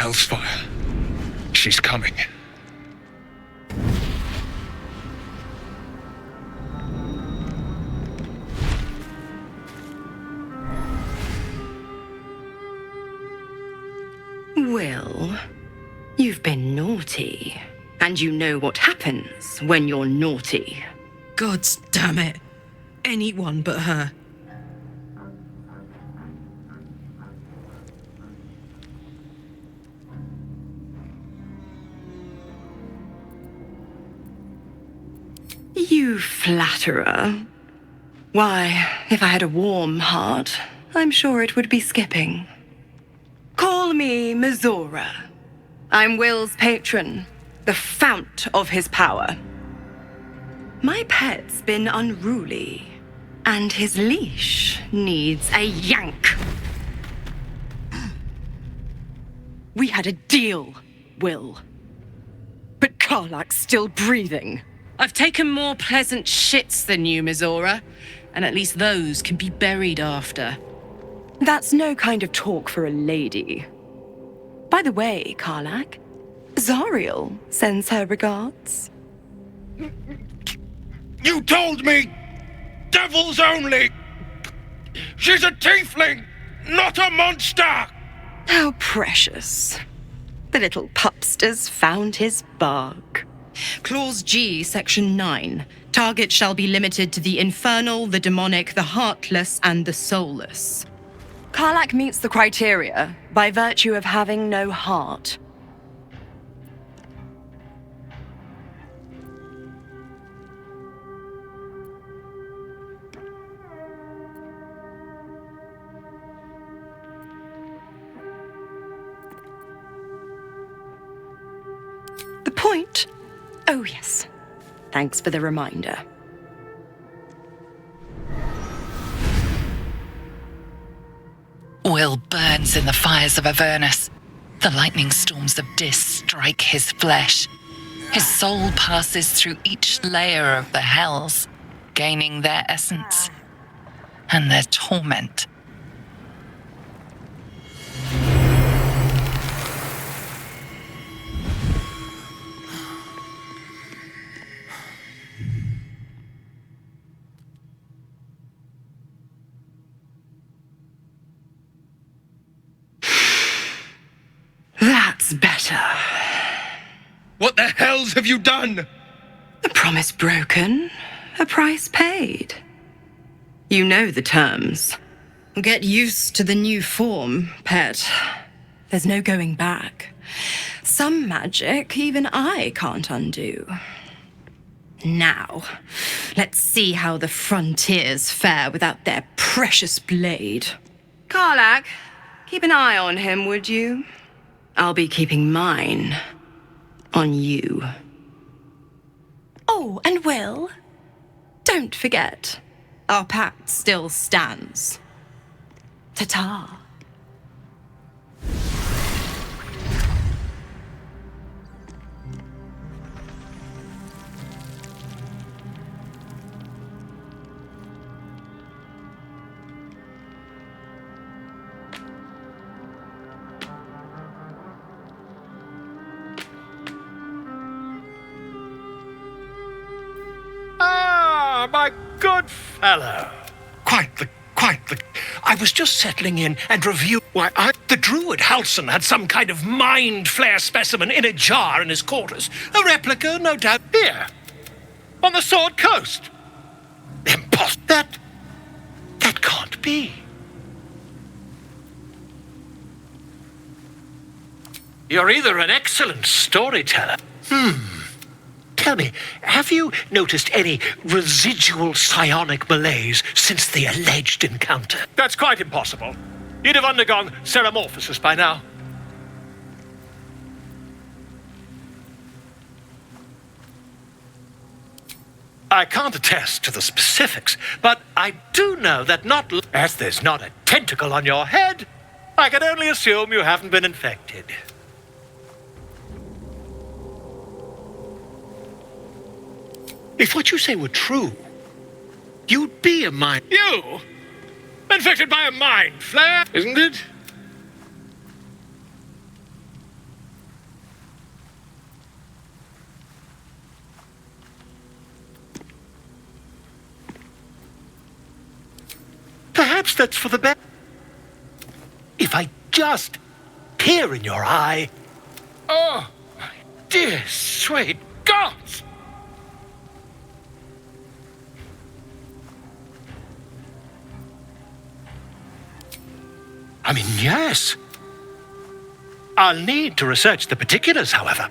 Hell's fire. She's coming. Will, you've been naughty. And you know what happens when you're naughty. God damn it. Anyone but her. You flatterer. Why, if I had a warm heart, I'm sure it would be skipping. Call me Mizora. I'm Will's patron, the fount of his power. My pet's been unruly, and his leash needs a yank. We had a deal, Will. But Karlak's still breathing. I've taken more pleasant shits than you, Mizora, and at least those can be buried after. That's no kind of talk for a lady. By the way, Karlak, Zariel sends her regards. You told me! Devils only! She's a tiefling, not a monster! How precious. The little pupster's found his bark. Clause G, Section 9. Target shall be limited to the infernal, the demonic, the heartless, and the soulless. Karlak meets the criteria by virtue of having no heart. The point? Oh, yes. Thanks for the reminder. Will burns in the fires of Avernus. The lightning storms of Dis strike his flesh. His soul passes through each layer of the hells, gaining their essence and their torment. That's better. What the hells have you done? A promise broken, a price paid. You know the terms. Get used to the new form, pet. There's no going back. Some magic even I can't undo. Now, let's see how the frontiers fare without their precious blade. Karlak, keep an eye on him, would you? I'll be keeping mine on you. Oh, and Will, don't forget, our pact still stands. Ta-ta. Ah, my good fellow. Quite the... I was just settling in and review... The druid Halson had some kind of mind flare specimen in a jar in his quarters. A replica, no doubt, here. On the Sword Coast. That can't be. You're either an excellent storyteller. Tell me, have you noticed any residual psionic malaise since the alleged encounter? That's quite impossible. You'd have undergone ceramorphosis by now. I can't attest to the specifics, but I do know that as there's not a tentacle on your head, I can only assume you haven't been infected. If what you say were true, you'd be a mind... You? Infected by a mind flare, isn't it? that's for the best. If I just peer in your eye... Oh, my dear, sweet gods! I mean, yes. I'll need to research the particulars, however.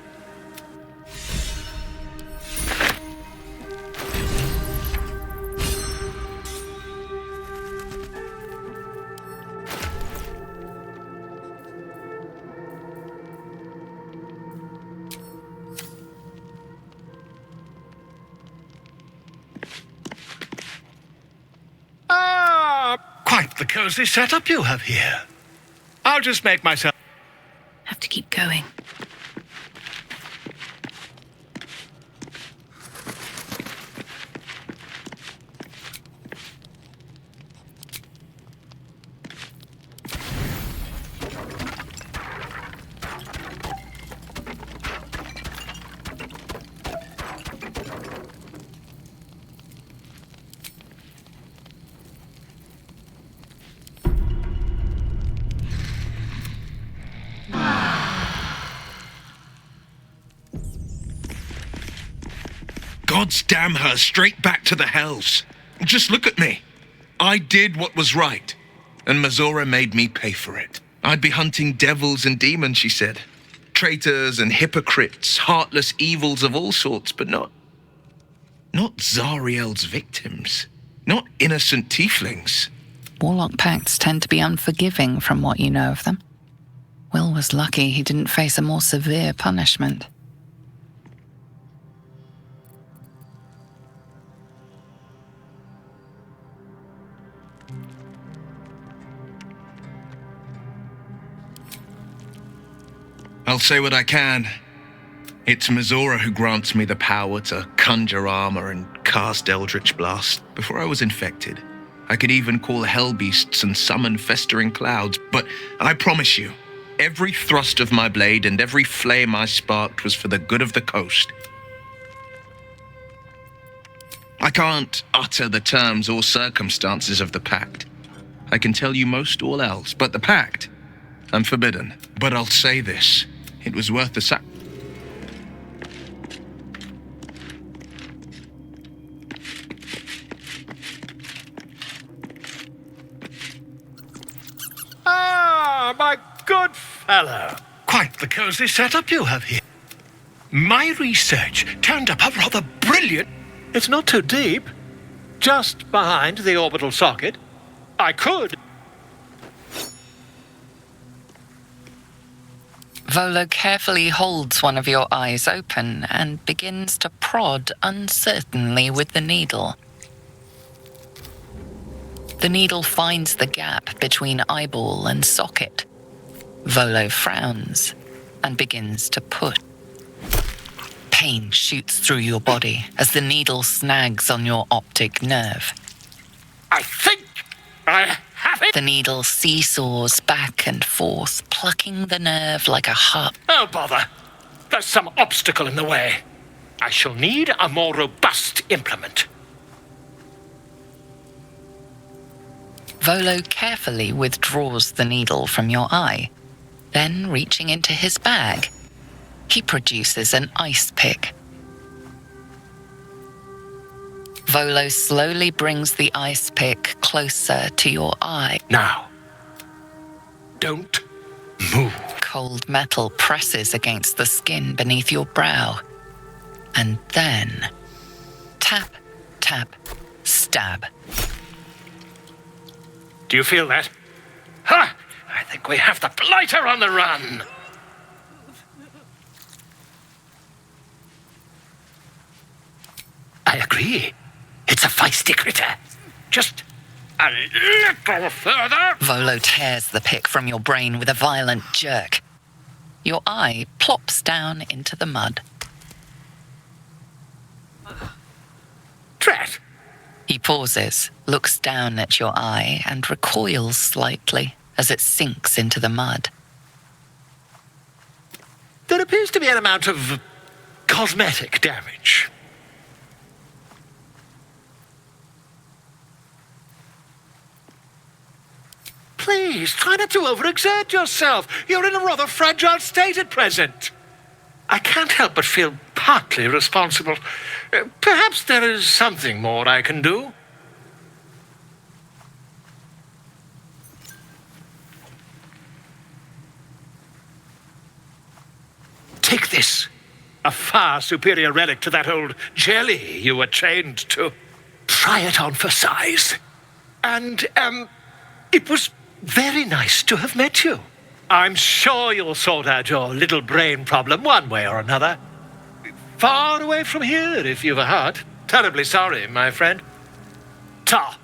Quite the cozy setup you have here. I'll just make myself... Have to keep going. Gods damn her, straight back to the hells. Just look at me. I did what was right, and Mazora made me pay for it. I'd be hunting devils and demons, she said. Traitors and hypocrites, heartless evils of all sorts, but not Zariel's victims. Not innocent tieflings. Warlock pacts tend to be unforgiving from what you know of them. Will was lucky he didn't face a more severe punishment. I'll say what I can. It's Mazora who grants me the power to conjure armor and cast Eldritch Blast. Before I was infected, I could even call hell beasts and summon festering clouds, but I promise you, every thrust of my blade and every flame I sparked was for the good of the coast. I can't utter the terms or circumstances of the pact. I can tell you most all else, but the pact, I'm forbidden. But I'll say this, it was worth the sacrifice. Ah, my good fellow. Quite the cozy setup you have here. My research turned up a rather brilliant... It's not too deep. Just behind the orbital socket. I could... Volo carefully holds one of your eyes open and begins to prod uncertainly with the needle. The needle finds the gap between eyeball and socket. Volo frowns and begins to push. Pain shoots through your body as the needle snags on your optic nerve. I think I have it. The needle seesaws back and forth, plucking the nerve like a harp. Oh, bother. There's some obstacle in the way. I shall need a more robust implement. Volo carefully withdraws the needle from your eye. Then, reaching into his bag, he produces an ice pick. Volo slowly brings the ice pick closer to your eye. Now, don't move. Cold metal presses against the skin beneath your brow. And then, tap, tap, stab. Do you feel that? Ha! I think we have the blighter on the run. I agree. It's a feisty critter. Just a little further. Volo tears the pick from your brain with a violent jerk. Your eye plops down into the mud. Drat. He pauses, looks down at your eye, and recoils slightly as it sinks into the mud. There appears to be an amount of cosmetic damage. Please, try not to overexert yourself. You're in a rather fragile state at present. I can't help but feel partly responsible. Perhaps there is something more I can do. Take this. A far superior relic to that old jelly you were chained to. Try it on for size. And, it was very nice to have met you. I'm sure you'll sort out your little brain problem one way or another. Far away from here, if you've a heart. Terribly sorry, my friend. Ta.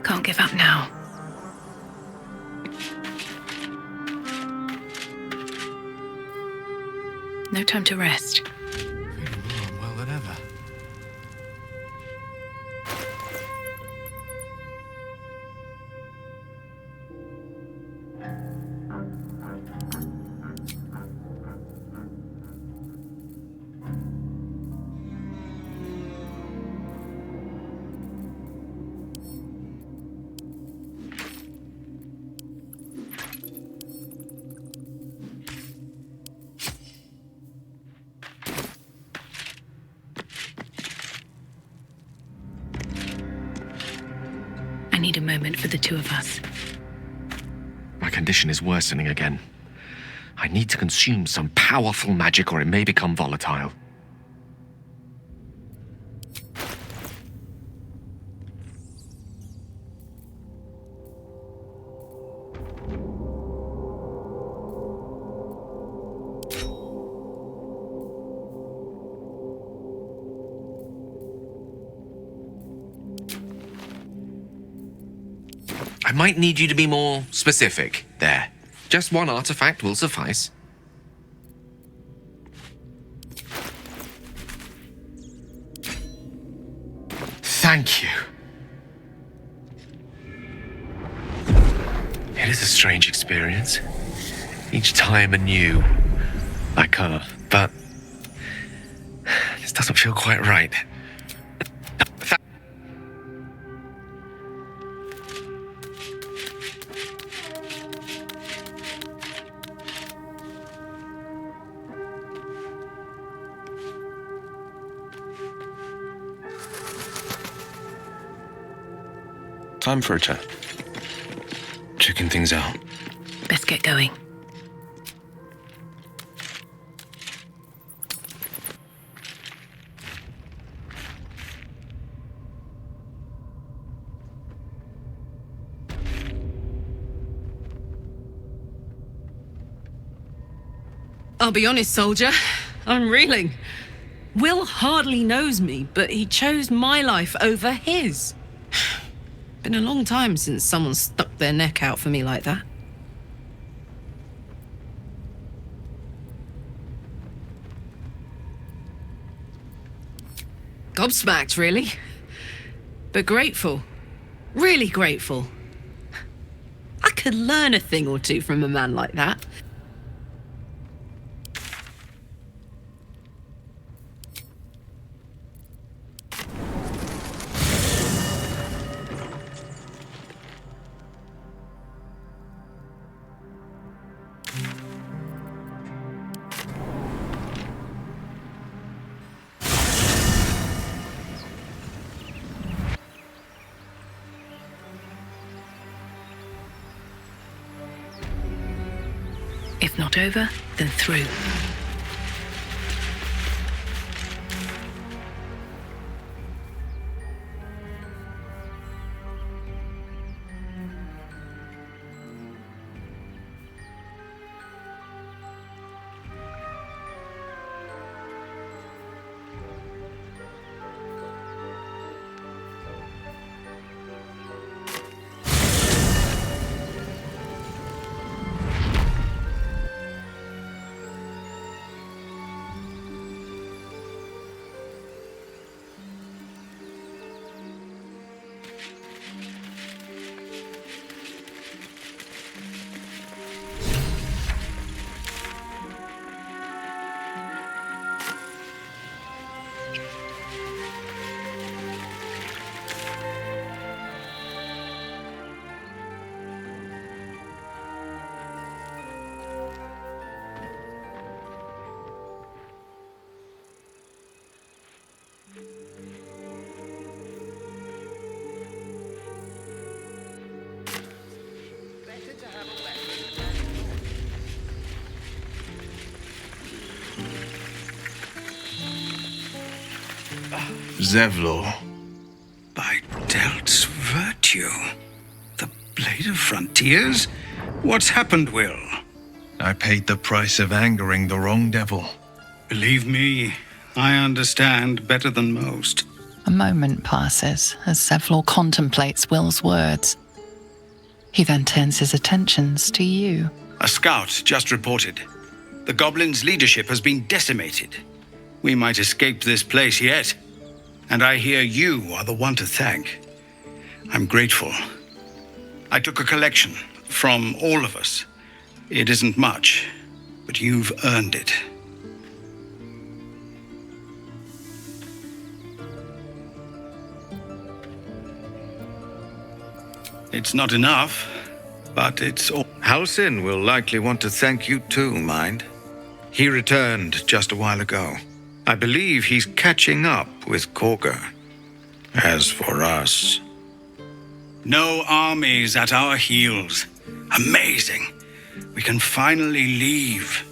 Can't give up now. No time to rest. Well than ever. I need a moment for the two of us. My condition is worsening again. I need to consume some powerful magic or it may become volatile. I might need you to be more specific there. Just one artifact will suffice. Thank you. It is a strange experience. Each time anew. Like her. But this doesn't feel quite right. Time for a chat. Checking things out. Best get going. I'll be honest, soldier. I'm reeling. Will hardly knows me, but he chose my life over his. Been a long time since someone stuck their neck out for me like that. Gobsmacked, really. But grateful. Really grateful. I could learn a thing or two from a man like that. If not over, then through. Zevlor. By Delt's virtue. The Blade of Frontiers? What's happened, Will? I paid the price of angering the wrong devil. Believe me, I understand better than most. A moment passes as Zevlor contemplates Will's words. He then turns his attentions to you. A scout just reported. The goblins' leadership has been decimated. We might escape this place yet. And I hear you are the one to thank. I'm grateful. I took a collection from all of us. It isn't much, but you've earned it. It's not enough, but it's all. Halsin will likely want to thank you too, mind. He returned just a while ago. I believe he's catching up with Korga. As for us... No armies at our heels. Amazing. We can finally leave.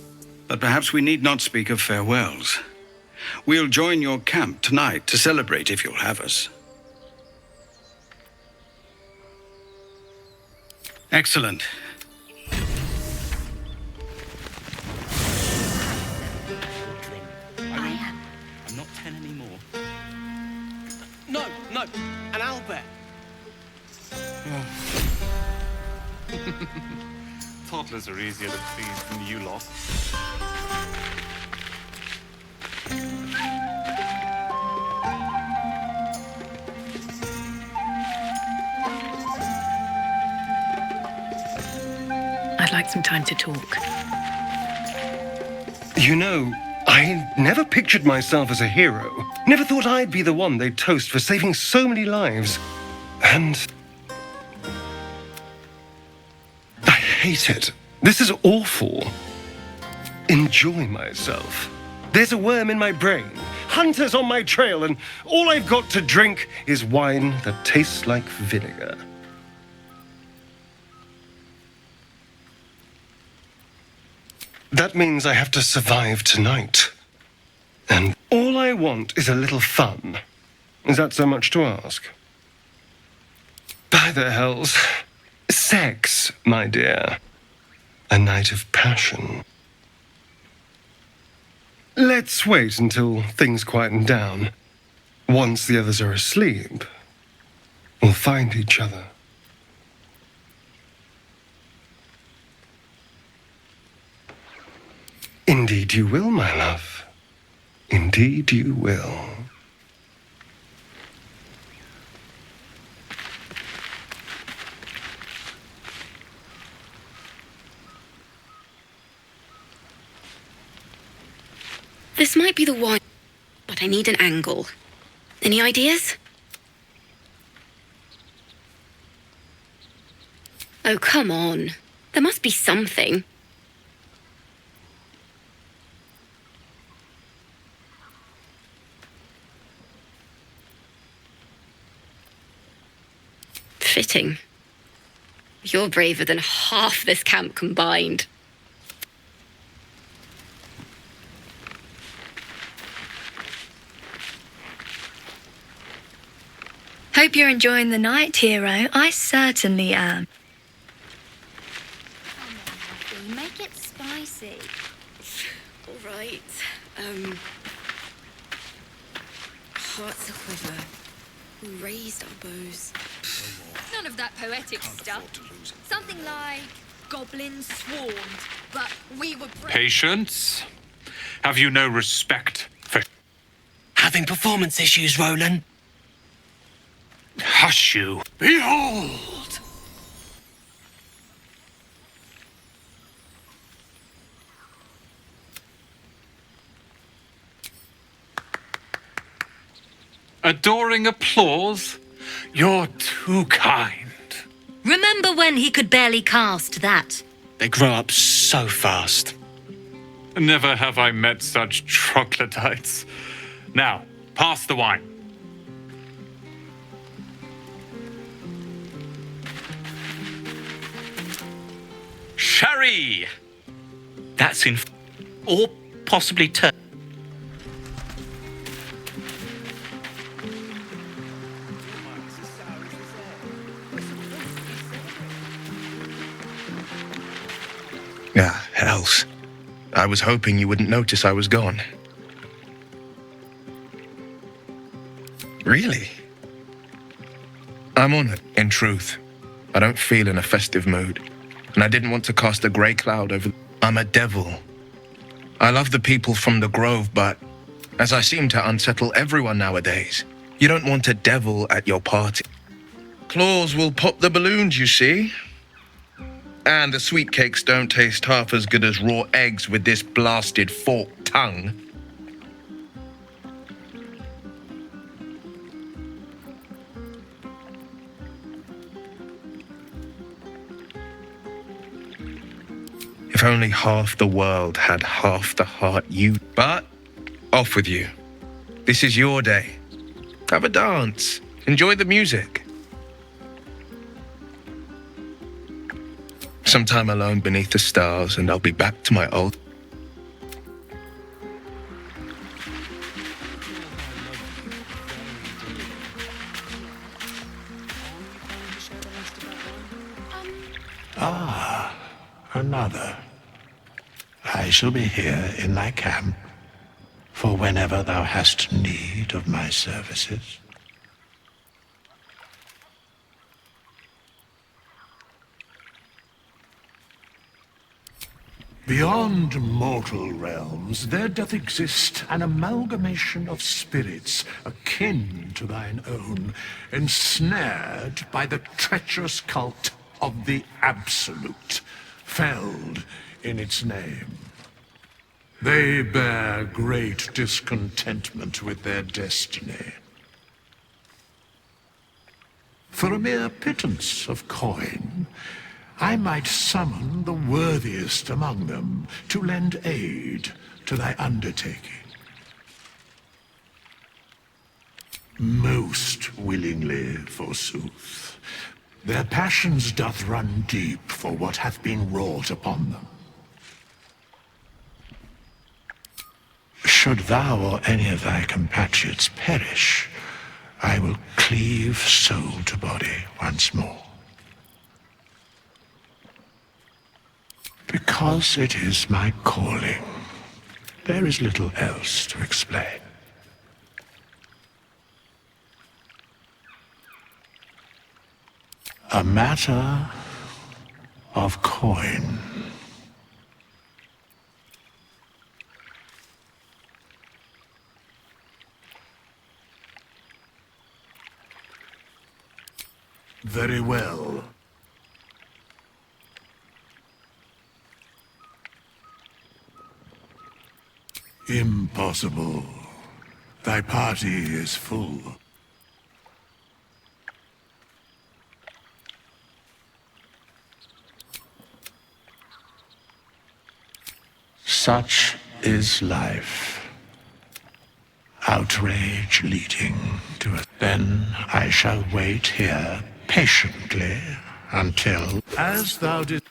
But perhaps we need not speak of farewells. We'll join your camp tonight to celebrate if you'll have us. Excellent. I'm not 10 anymore. No, an owlbear. Toddlers are easier to please than you lot. I'd like some time to talk. You know, I never pictured myself as a hero. Never thought I'd be the one they'd toast for saving so many lives. And... I hate it. This is awful. Enjoy myself. There's a worm in my brain, hunters on my trail, and all I've got to drink is wine that tastes like vinegar. That means I have to survive tonight. And all I want is a little fun. Is that so much to ask? By the hells. Sex, my dear. A night of passion. Let's wait until things quieten down. Once the others are asleep, we'll find each other. Indeed you will, my love. Indeed you will. This might be the one, but I need an angle. Any ideas? Oh, come on. There must be something. Fitting. You're braver than half this camp combined. Hope you're enjoying the night, hero. I certainly am. Come on, make it spicy. All right. Hearts a-quiver. We raised our bows. None of that poetic stuff. Something like goblins swarmed, but we were brave. Patience? Have you no respect for... Having performance issues, Roland? Hush you. Behold! Adoring applause? You're too kind. Remember when he could barely cast that? They grow up so fast. Never have I met such troglodytes. Now, pass the wine. Sherry! That's in... or possibly else. I was hoping you wouldn't notice I was gone. Really? I'm on it, in truth. I don't feel in a festive mood, and I didn't want to cast a grey cloud over... I'm a devil. I love the people from the Grove, but as I seem to unsettle everyone nowadays, you don't want a devil at your party. Claws will pop the balloons, you see. And the sweet cakes don't taste half as good as raw eggs with this blasted forked tongue. If only half the world had half the heart you... But, off with you. This is your day. Have a dance. Enjoy the music. Some time alone beneath the stars, and I'll be back to my old... Ah, another. I shall be here in thy camp, for whenever thou hast need of my services. Beyond mortal realms, there doth exist an amalgamation of spirits akin to thine own, ensnared by the treacherous cult of the Absolute, felled in its name. They bear great discontentment with their destiny. For a mere pittance of coin, I might summon the worthiest among them to lend aid to thy undertaking. Most willingly, forsooth. Their passions doth run deep for what hath been wrought upon them. Should thou or any of thy compatriots perish, I will cleave soul to body once more. Because it is my calling, there is little else to explain. A matter of coin. Very well. Impossible. Thy party is full. Such is life. Outrage leading to a... Then I shall wait here patiently until... As thou did...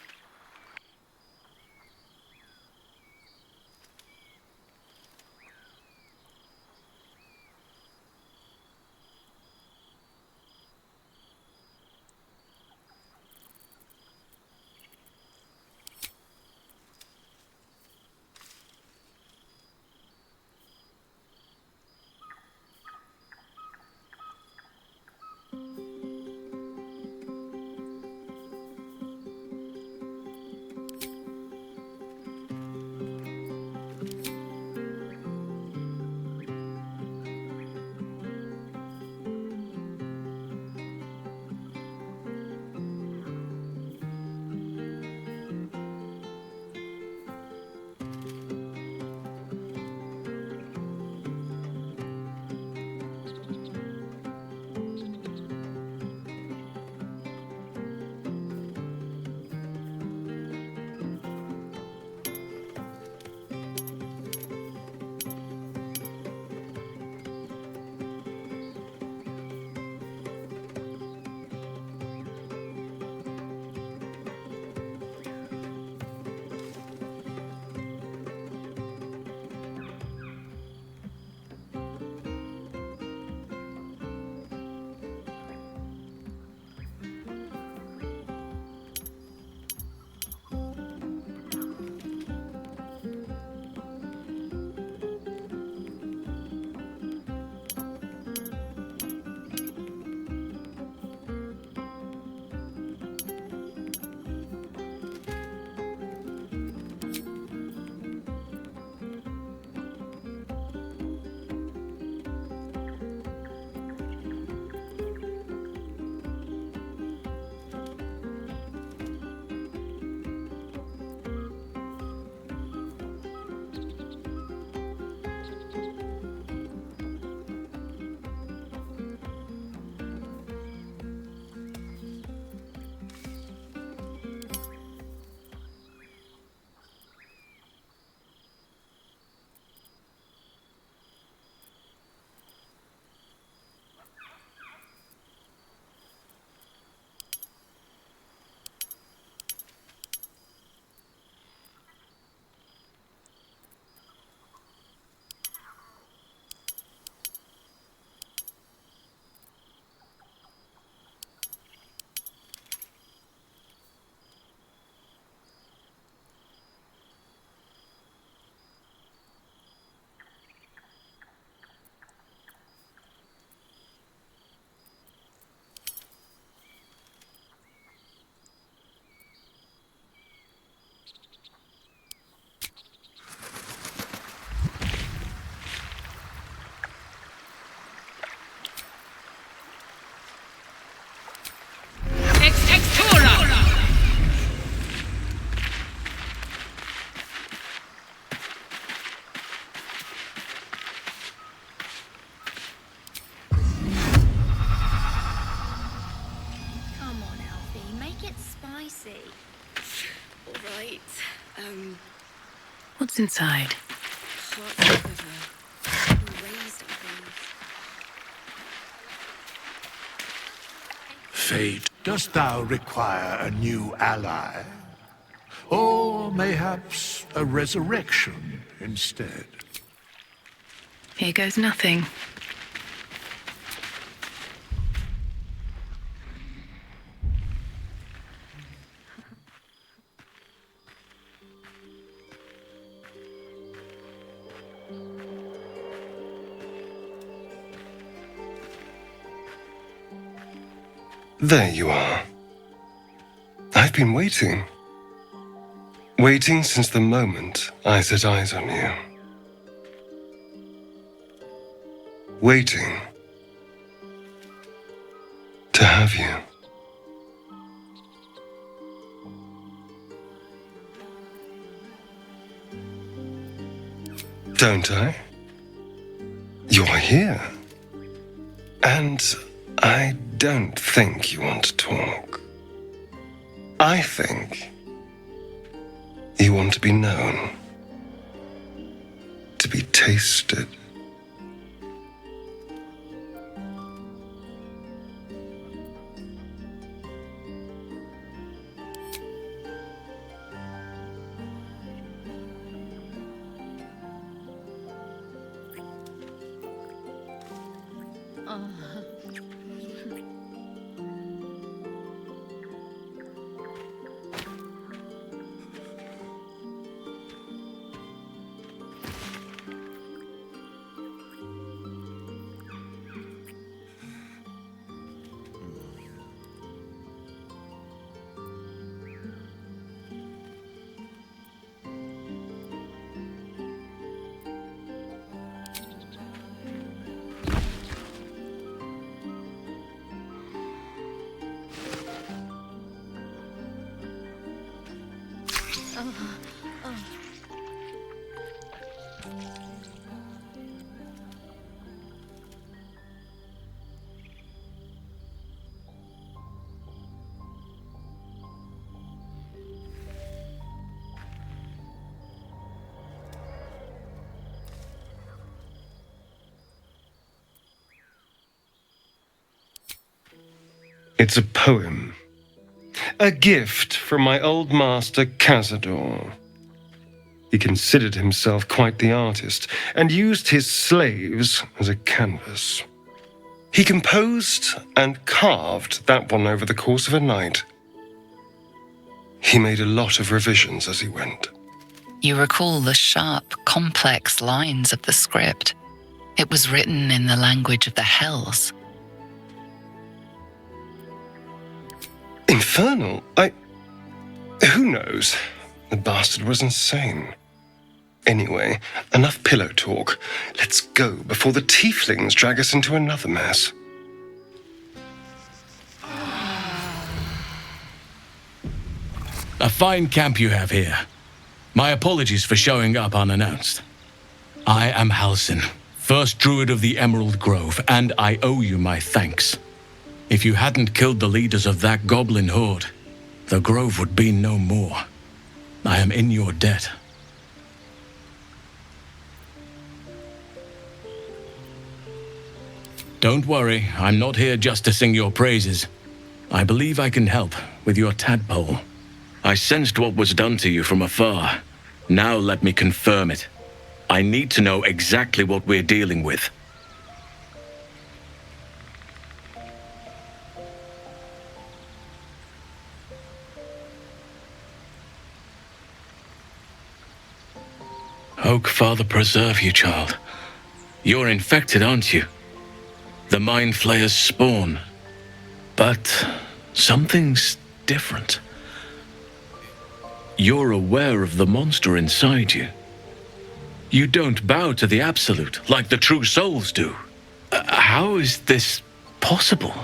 right. What's inside? Fate, dost thou require a new ally? Or mayhaps a resurrection instead? Here goes nothing. There you are. I've been waiting. Waiting since the moment I set eyes on you. Waiting to have you. Don't I? You're here. And I don't think you want to talk. I think you want to be known, to be tasted. It's a poem. A gift from my old master, Cazador. He considered himself quite the artist and used his slaves as a canvas. He composed and carved that one over the course of a night. He made a lot of revisions as he went. You recall the sharp, complex lines of the script. It was written in the language of the Hells. Infernal? Who knows? The bastard was insane. Anyway, enough pillow talk. Let's go before the tieflings drag us into another mess. A fine camp you have here. My apologies for showing up unannounced. I am Halsin, first druid of the Emerald Grove, and I owe you my thanks. If you hadn't killed the leaders of that goblin horde, the grove would be no more. I am in your debt. Don't worry, I'm not here just to sing your praises. I believe I can help with your tadpole. I sensed what was done to you from afar. Now let me confirm it. I need to know exactly what we're dealing with. Oak, Father, preserve you, child. You're infected, aren't you? The Mind Flayer's spawn. But something's different. You're aware of the monster inside you. You don't bow to the Absolute like the true souls do. How is this possible?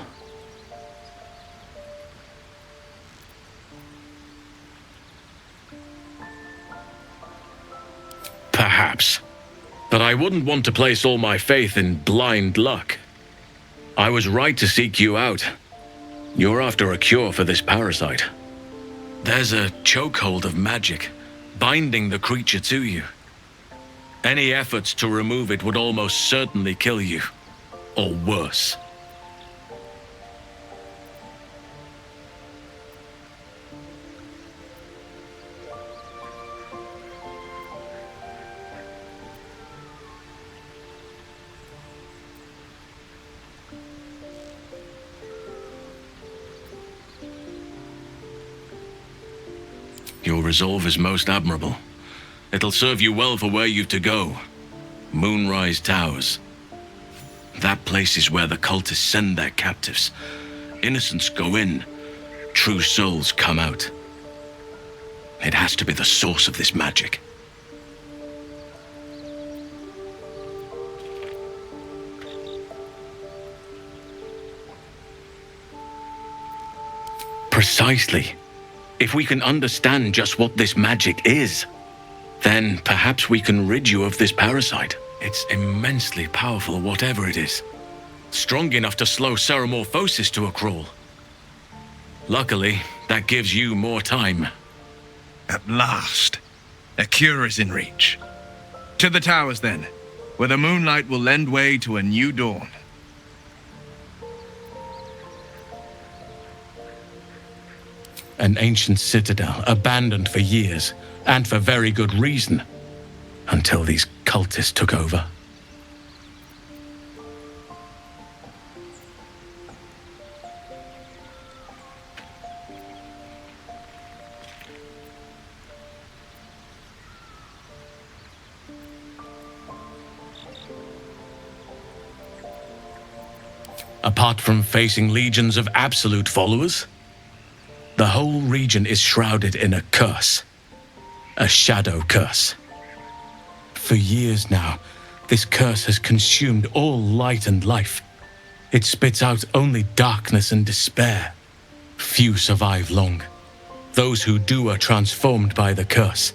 Perhaps. But I wouldn't want to place all my faith in blind luck. I was right to seek you out. You're after a cure for this parasite. There's a chokehold of magic, binding the creature to you. Any efforts to remove it would almost certainly kill you. Or worse. Your resolve is most admirable. It'll serve you well for where you've to go. Moonrise Towers. That place is where the cultists send their captives. Innocents go in, true souls come out. It has to be the source of this magic. Precisely. If we can understand just what this magic is, then perhaps we can rid you of this parasite. It's immensely powerful, whatever it is. Strong enough to slow ceremorphosis to a crawl. Luckily, that gives you more time. At last, a cure is in reach. To the towers, then, where the moonlight will lend way to a new dawn. An ancient citadel, abandoned for years, and for very good reason, until these cultists took over. Apart from facing legions of absolute followers, the whole region is shrouded in a curse. A shadow curse. For years now, this curse has consumed all light and life. It spits out only darkness and despair. Few survive long. Those who do are transformed by the curse.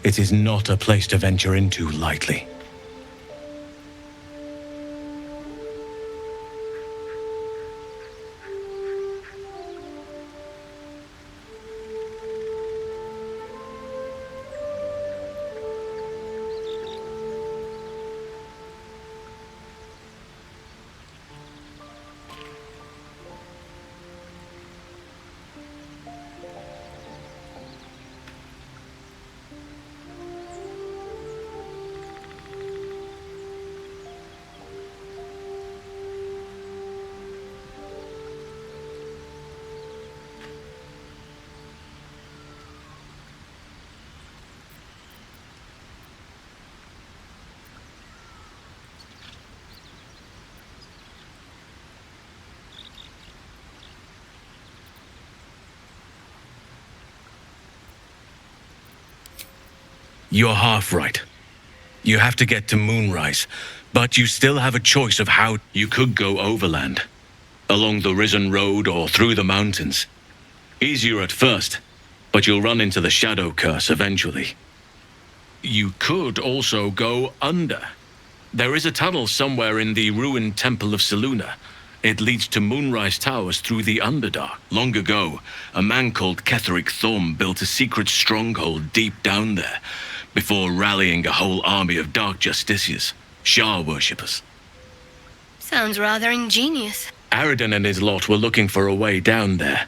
It is not a place to venture into lightly. You're half right. You have to get to Moonrise, but you still have a choice of how. You could go overland, along the Risen Road or through the mountains. Easier at first, but you'll run into the Shadow Curse eventually. You could also go under. There is a tunnel somewhere in the ruined Temple of Selûne. It leads to Moonrise Towers through the Underdark. Long ago, a man called Ketheric Thorm built a secret stronghold deep down there, before rallying a whole army of Dark Justiciars, Shah worshippers. Sounds rather ingenious. Aridin and his lot were looking for a way down there.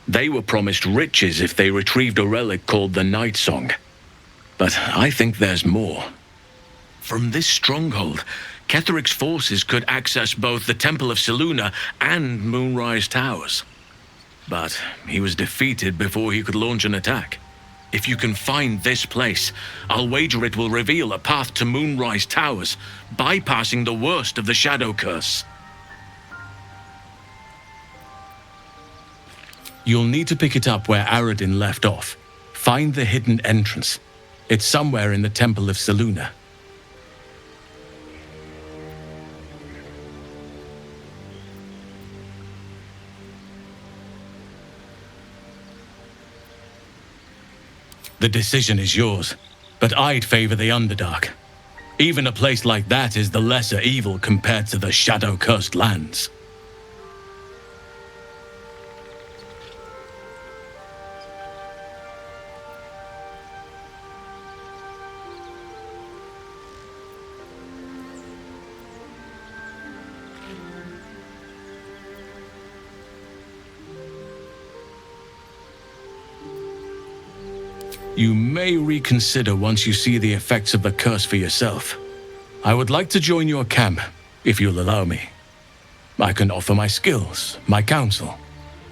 They were promised riches if they retrieved a relic called the Night Song. But I think there's more. From this stronghold, Ketheric's forces could access both the Temple of Selûne and Moonrise Towers. But he was defeated before he could launch an attack. If you can find this place, I'll wager it will reveal a path to Moonrise Towers, bypassing the worst of the Shadow Curse. You'll need to pick it up where Aridin left off. Find the hidden entrance. It's somewhere in the Temple of Selûne. The decision is yours, but I'd favor the Underdark. Even a place like that is the lesser evil compared to the shadow-cursed lands. you may reconsider once you see the effects of the curse for yourself. I would like to join your camp, if you'll allow me. I can offer my skills, my counsel.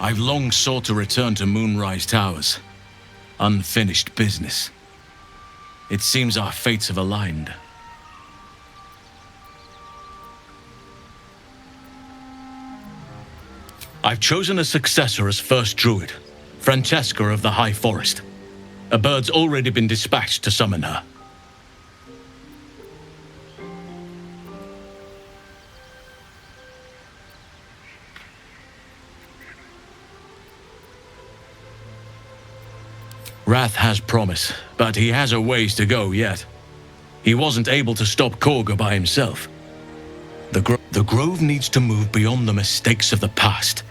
I've long sought to return to Moonrise Towers. Unfinished business. It seems our fates have aligned. I've chosen a successor as first druid, Francesca of the High Forest. A bird's already been dispatched to summon her. Wrath has promise, but he has a ways to go yet. He wasn't able to stop Korga by himself. The Grove needs to move beyond the mistakes of the past.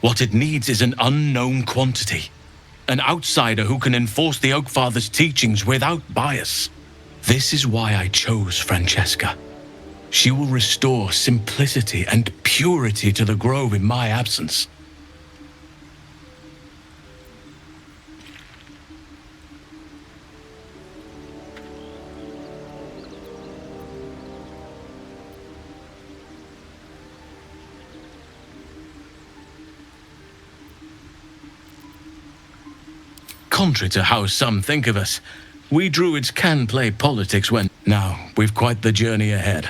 What it needs is an unknown quantity. An outsider who can enforce the Oakfather's teachings without bias. This is why I chose Francesca. She will restore simplicity and purity to the Grove in my absence. Contrary to how some think of us, we druids can play politics when... Now, we've quite the journey ahead.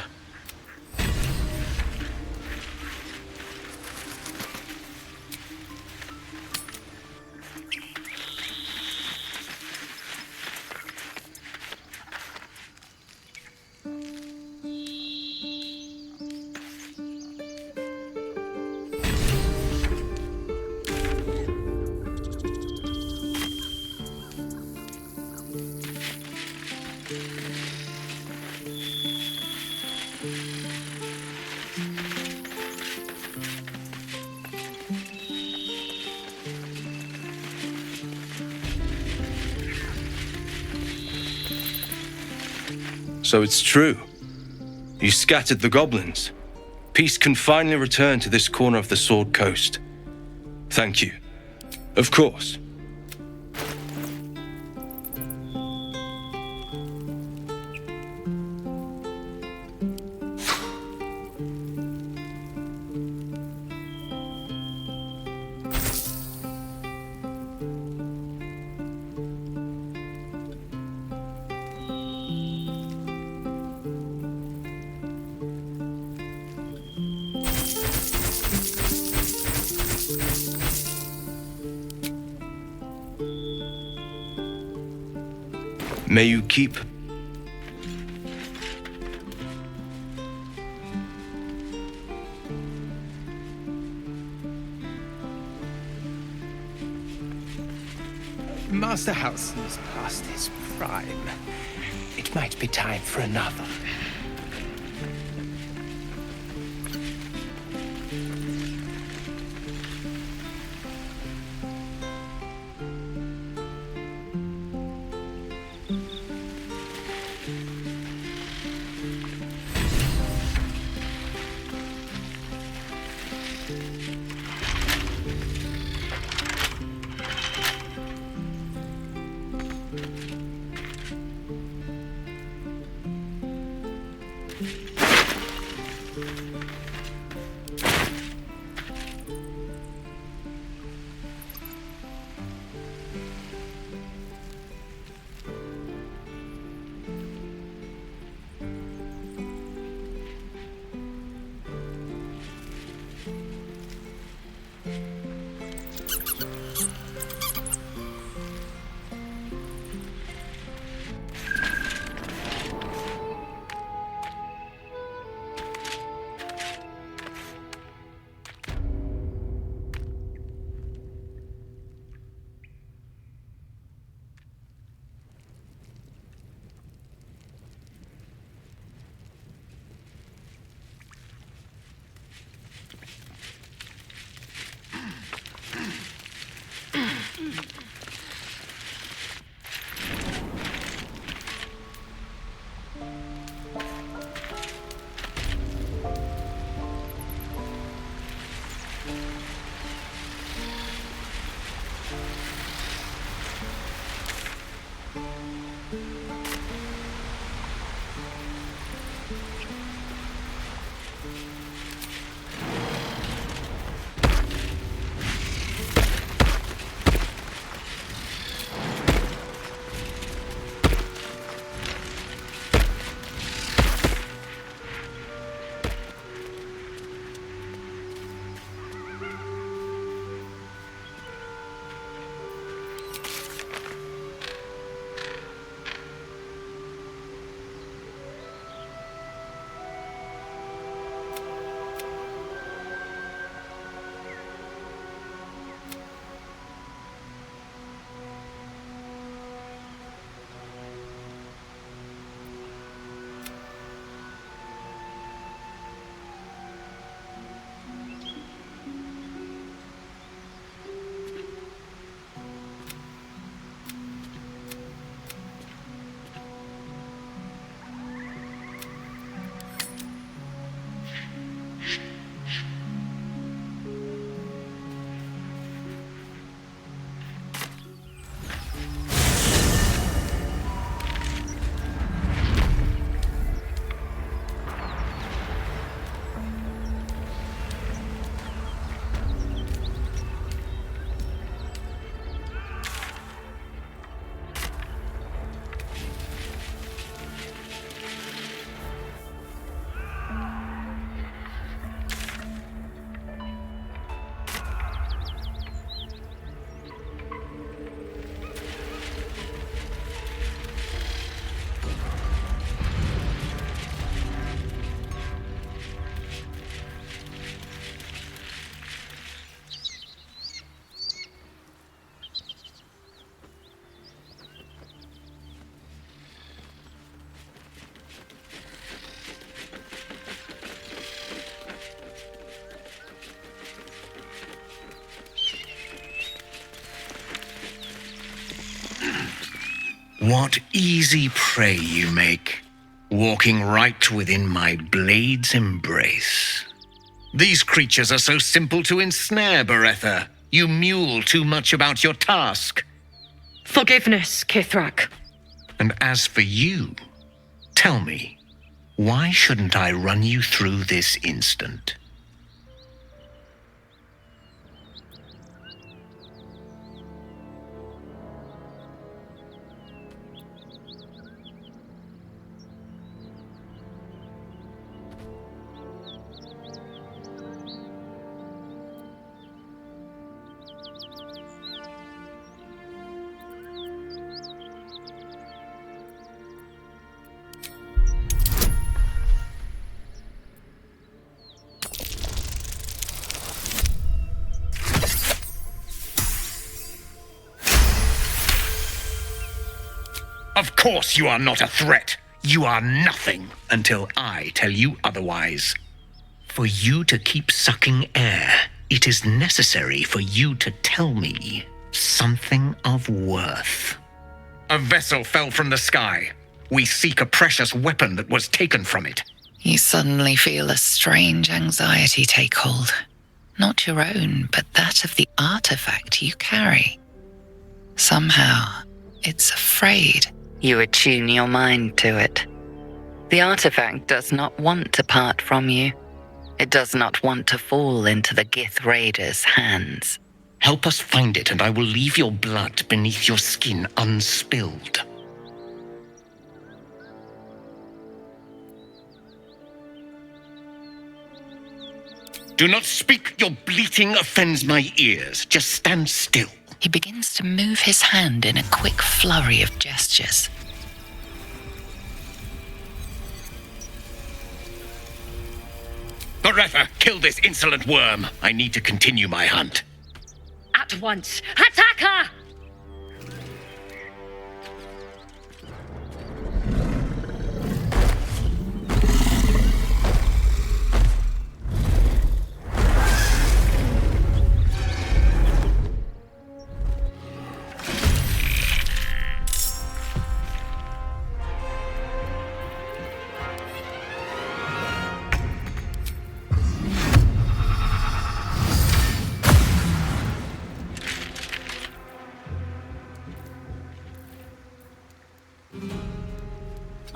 So it's true. You scattered the goblins. Peace can finally return to this corner of the Sword Coast. Thank you. Of course. May you keep... Master Halcyon is past his prime. It might be time for another. What easy prey you make, walking right within my blade's embrace. These creatures are so simple to ensnare, Beretha. You mule too much about your task. Forgiveness, Kithrak. And as for you, tell me, why shouldn't I run you through this instant? Of course you are not a threat. You are nothing until I tell you otherwise. For you to keep sucking air, it is necessary for you to tell me something of worth. A vessel fell from the sky. We seek a precious weapon that was taken from it. You suddenly feel a strange anxiety take hold. Not your own, but that of the artifact you carry. Somehow, it's afraid. You attune your mind to it. The artifact does not want to part from you. It does not want to fall into the Gith Raiders' hands. Help us find it, and I will leave your blood beneath your skin unspilled. Do not speak. Your bleating offends my ears. Just stand still. He begins to move his hand in a quick flurry of gestures. Beretha, kill this insolent worm. I need to continue my hunt. At once. Attack her!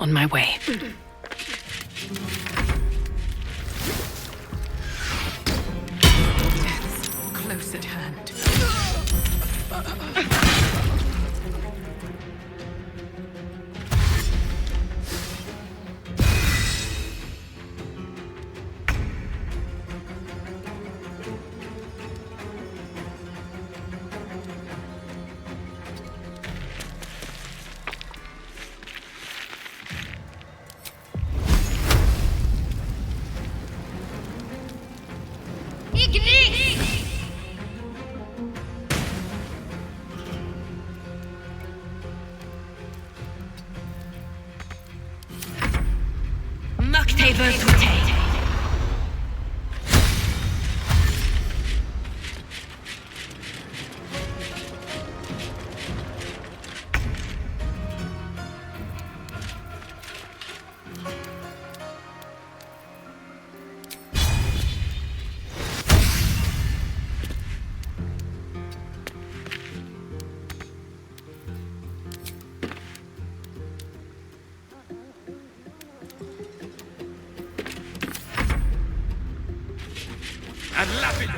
On my way. Death's close at hand. And lap it.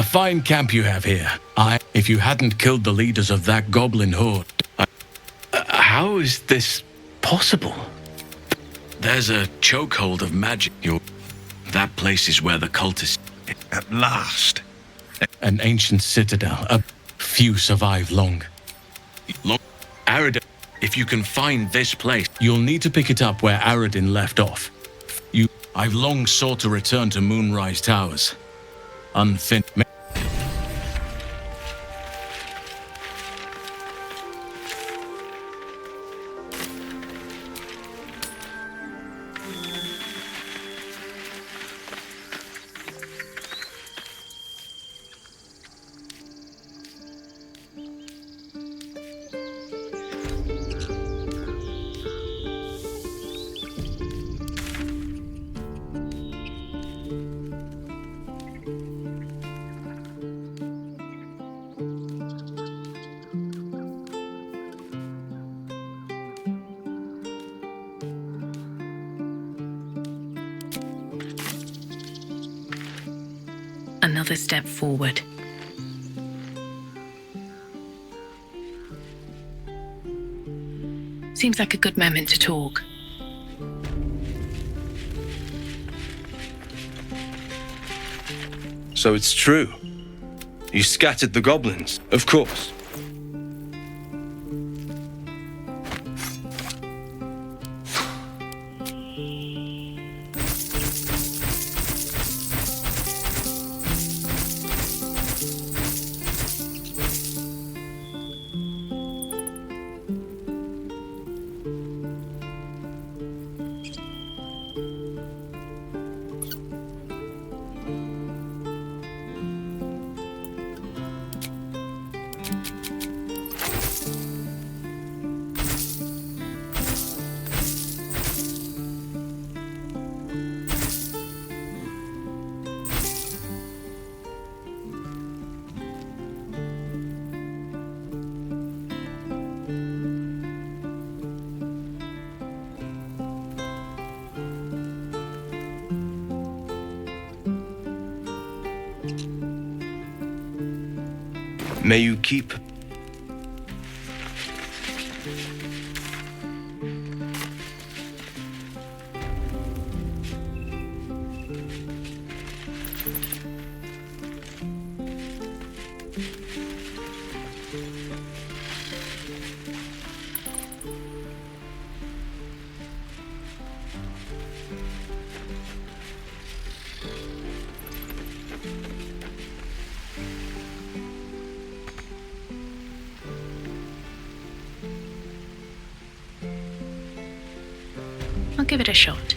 fine camp you have here. If you hadn't killed the leaders of that goblin horde... How is this possible? There's a chokehold of magic. That place is where the cultists... At last. An ancient citadel. A few survive long. Aradin, if you can find this place, you'll need to pick it up where Aradin left off. I've long sought to return to Moonrise Towers. Unfinished. Another step forward. Seems like a good moment to talk. So it's true. You scattered the goblins, of course. May you keep... I'll give it a shot.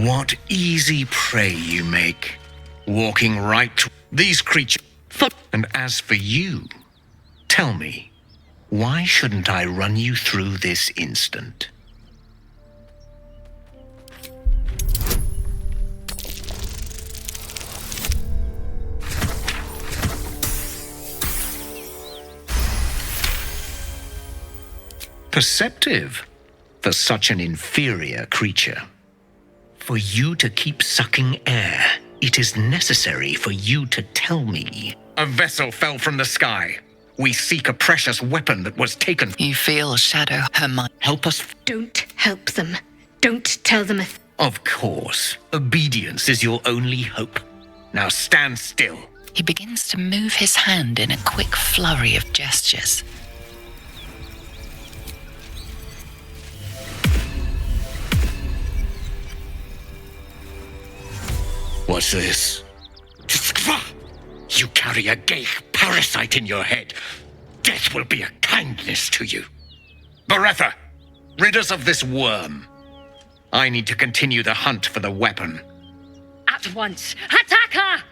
What easy prey you make, walking right to these creatures. And as for you, tell me, why shouldn't I run you through this instant? Perceptive for such an inferior creature. For you to keep sucking air, it is necessary for you to tell me. A vessel fell from the sky. We seek a precious weapon that was taken. You feel Shadow her mind. Help us. Don't help them. Don't tell them a Of course. Obedience is your only hope. Now stand still. He begins to move his hand in a quick flurry of gestures. What's this? You carry a gay parasite in your head. Death will be a kindness to you. Beretha, rid us of this worm. I need to continue the hunt for the weapon. At once. Attack her!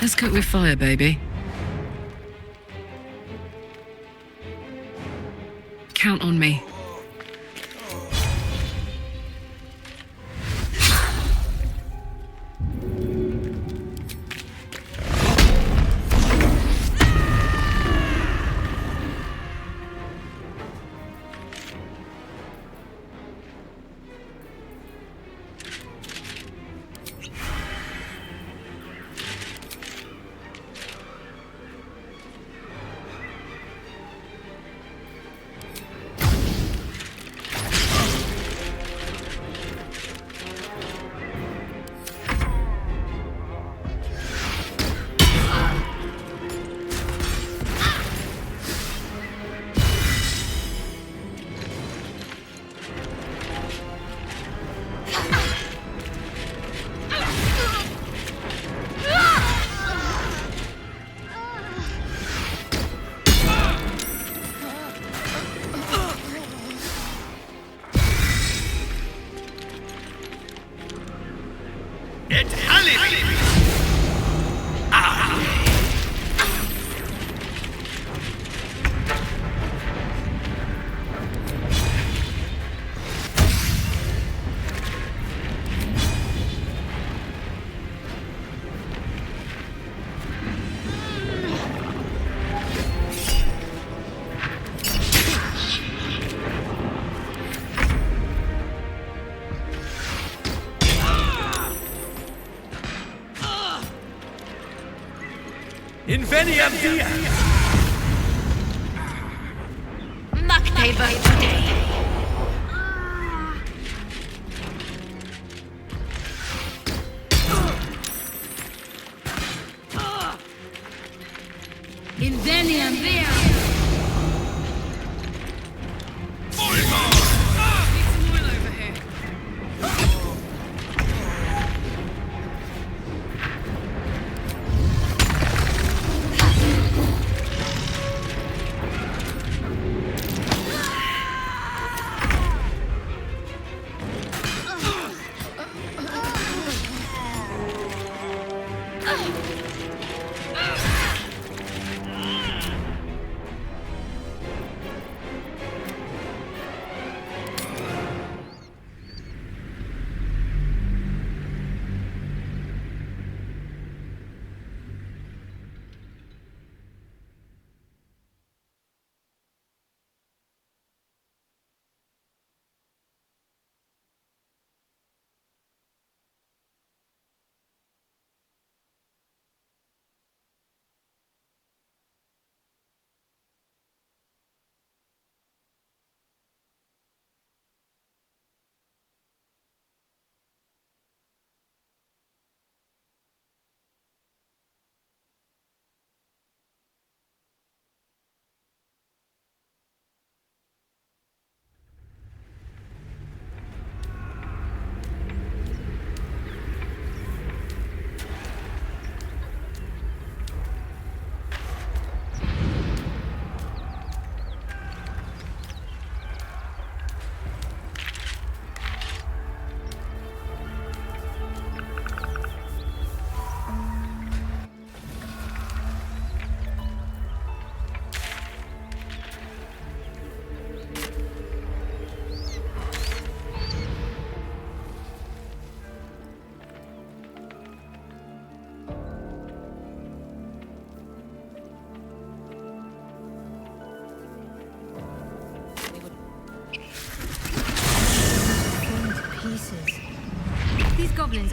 Let's cook with fire, baby. Count on me. Inveniam dia! Macteva today.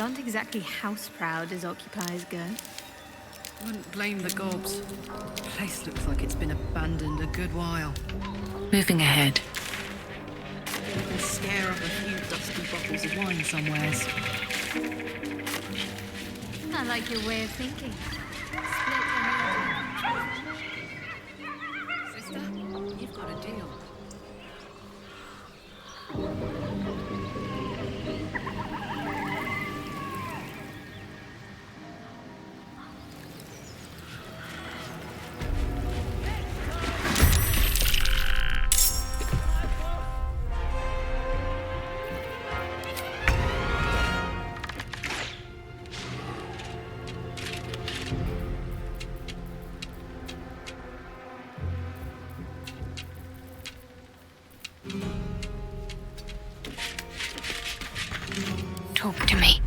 aren't exactly house-proud as occupiers go. Wouldn't blame the gobs. The place looks like it's been abandoned a good while. Moving ahead. You can scare up a few dusty bottles of wine somewheres. I like your way of thinking. Sister, you've got a deal. Talk to me.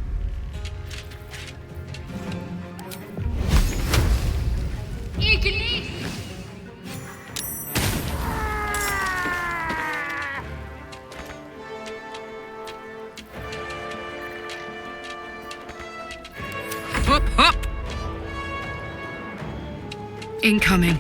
Hop, hop! Incoming.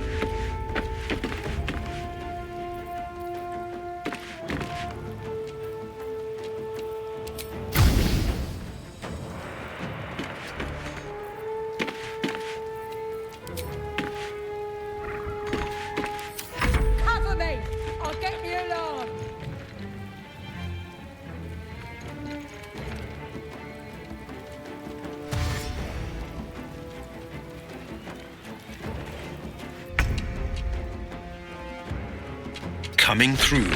Cover me! I'll get the alarm! Coming through.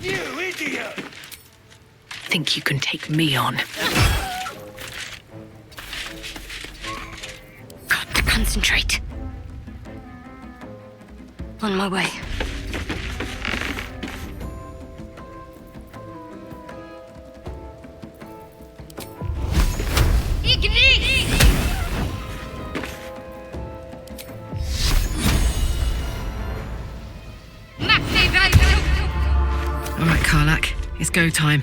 You idiot! Think you can take me on? Got to concentrate. On my way. All right, Karlak, it's go time.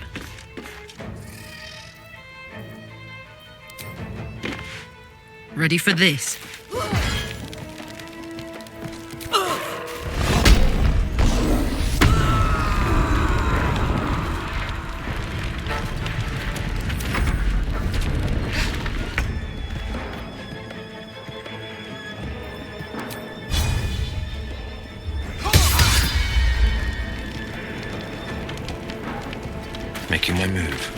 Ready for this? Making my move.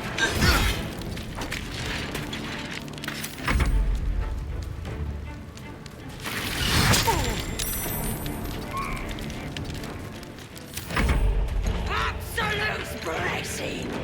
Absolute blessings!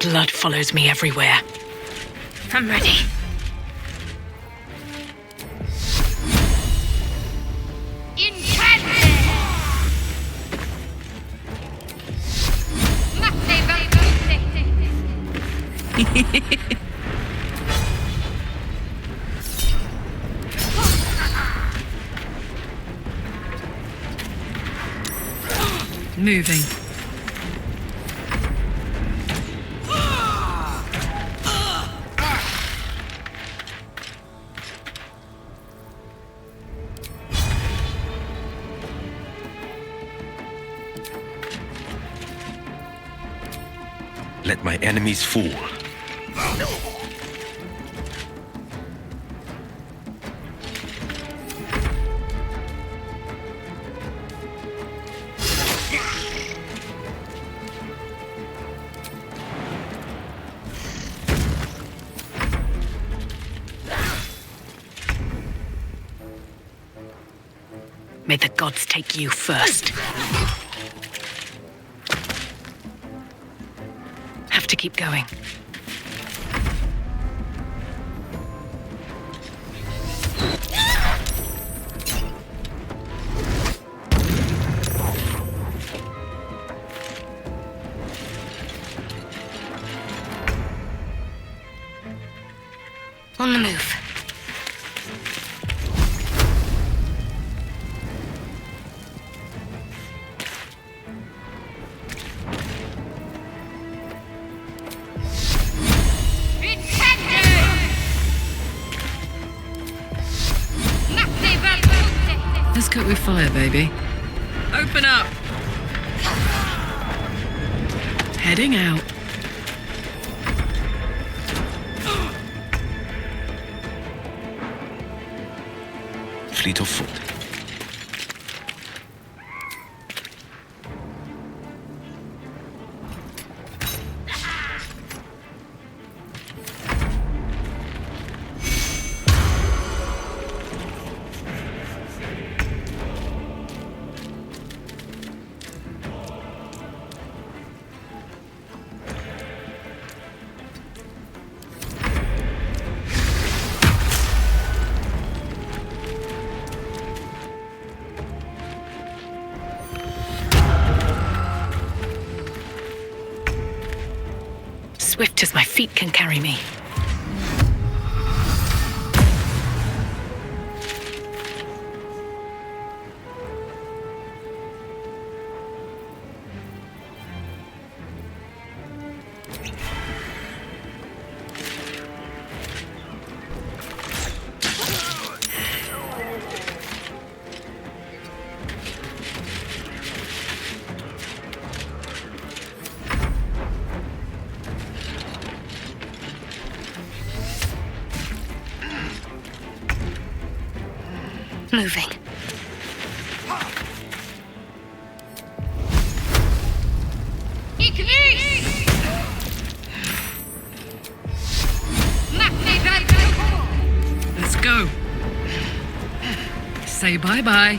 Blood follows me everywhere. I'm ready. Moving. Let my enemies fall. May the gods take you first. Have to keep going. On the move. Let's cook with fire, baby. Open up. Heading out. Fleet of foot. Swift as my feet can carry me. Moving. Let's go. Say bye-bye.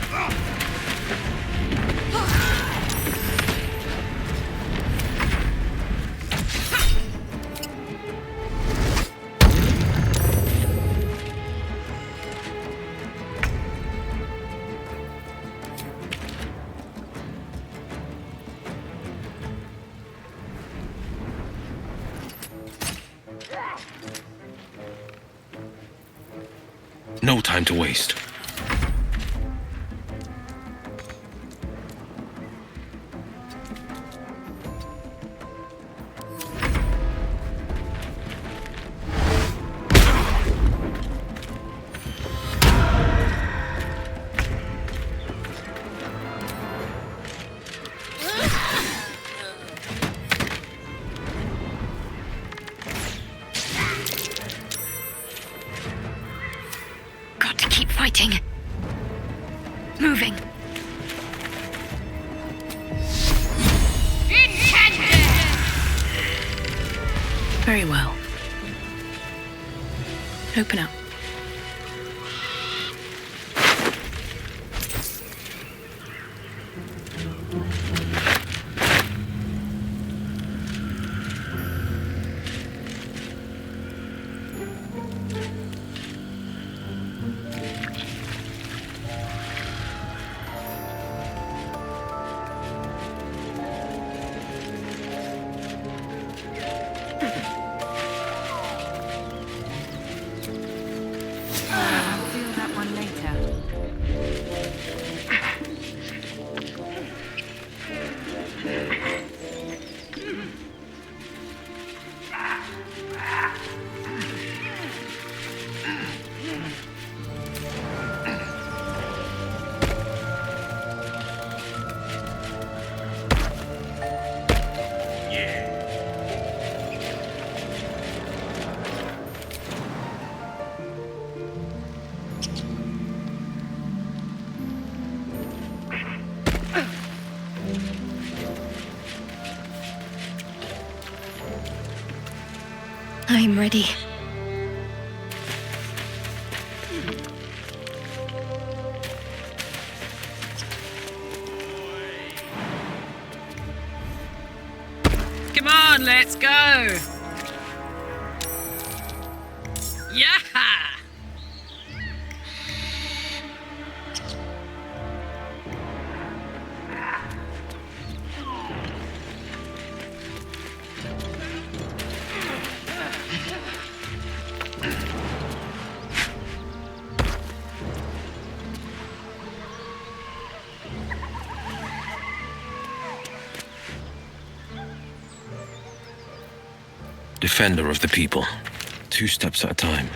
No time to waste. Got to keep fighting. Moving. Very well. Open up. I'm ready. Come on, let's go! Yeah! Defender of the people. 2 steps at a time.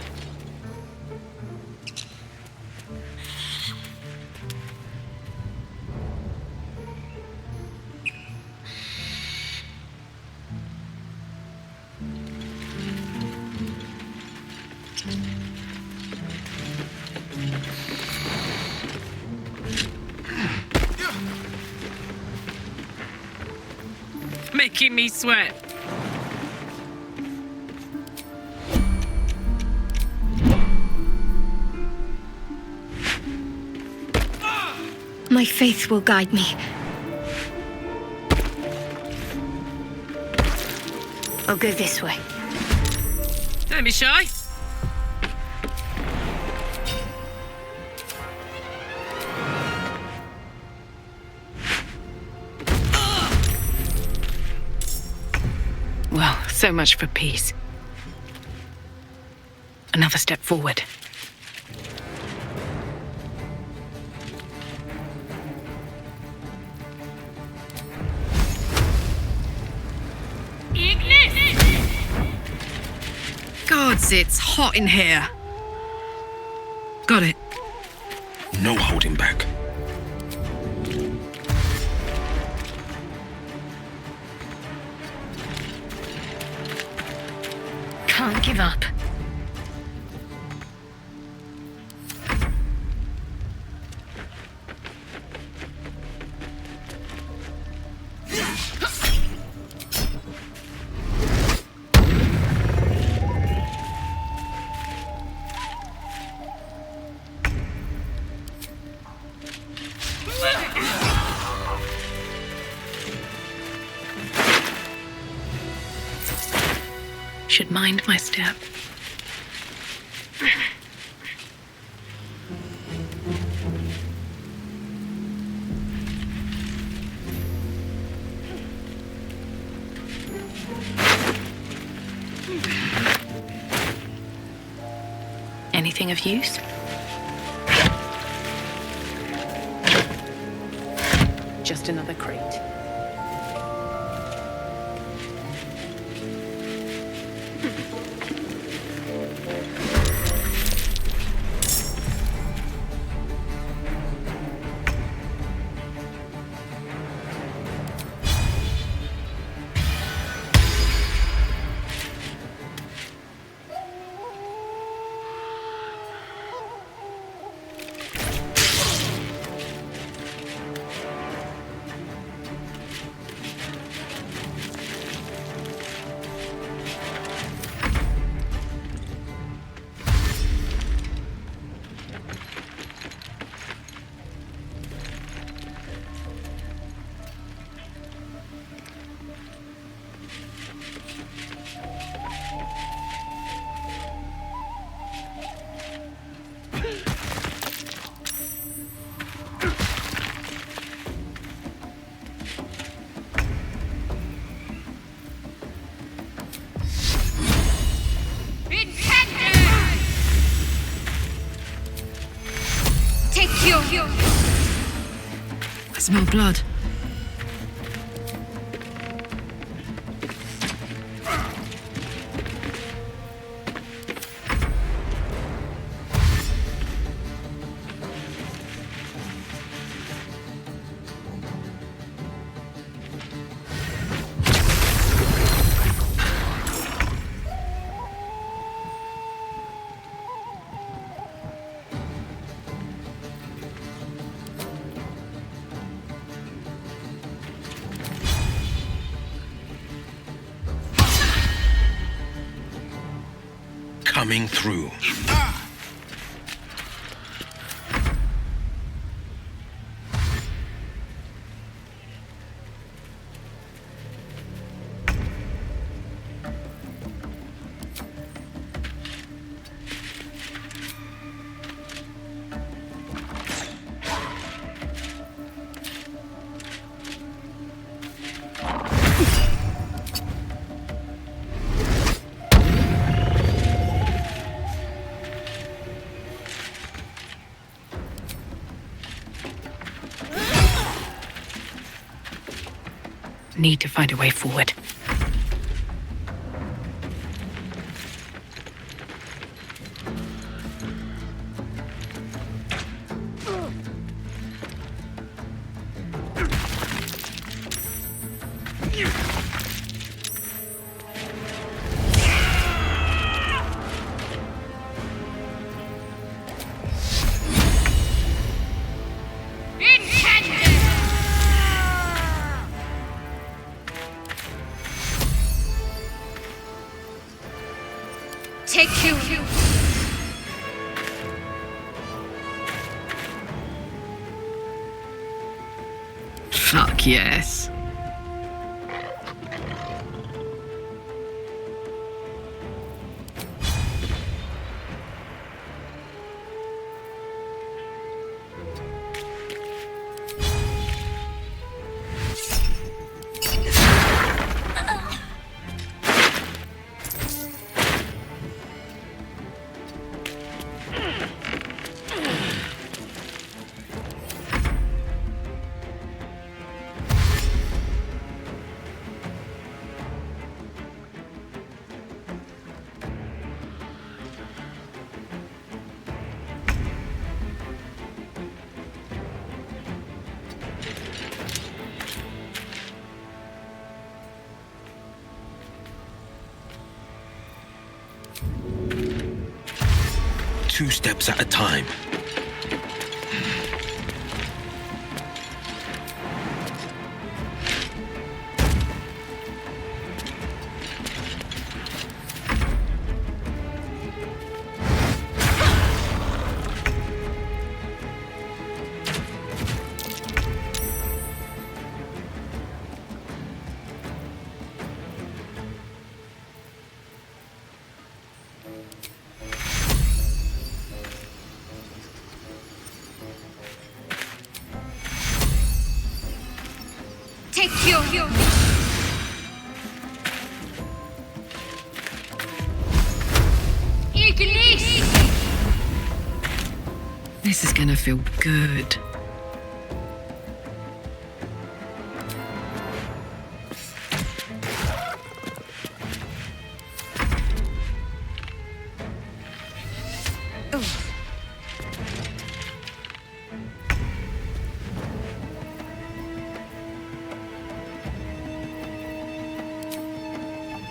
Making me sweat. My faith will guide me. I'll go this way. Don't be shy. Well, so much for peace. Another step forward. Gods, it's hot in here. Got it. No holding back. Can't give up. Should mind my step. Anything of use? Just another crate. I smell blood. coming through. Need to find a way forward. Take you. Fuck yes. Two steps at a time. Take you. This is gonna feel good.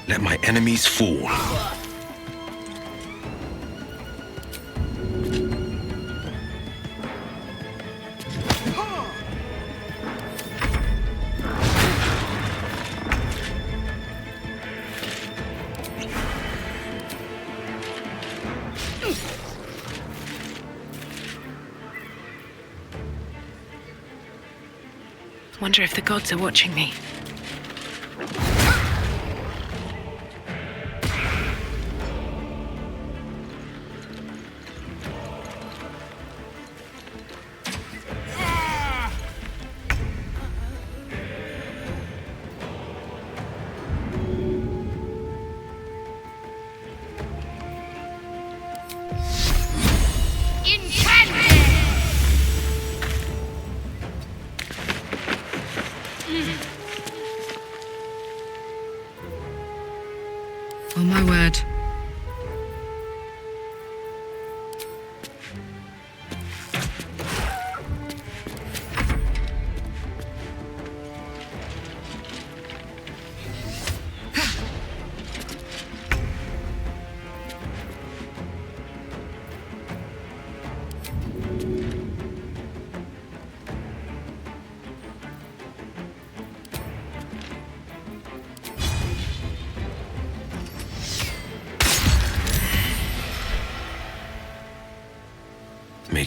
Let my enemies fall. Wonder if the gods are watching me. Oh my word.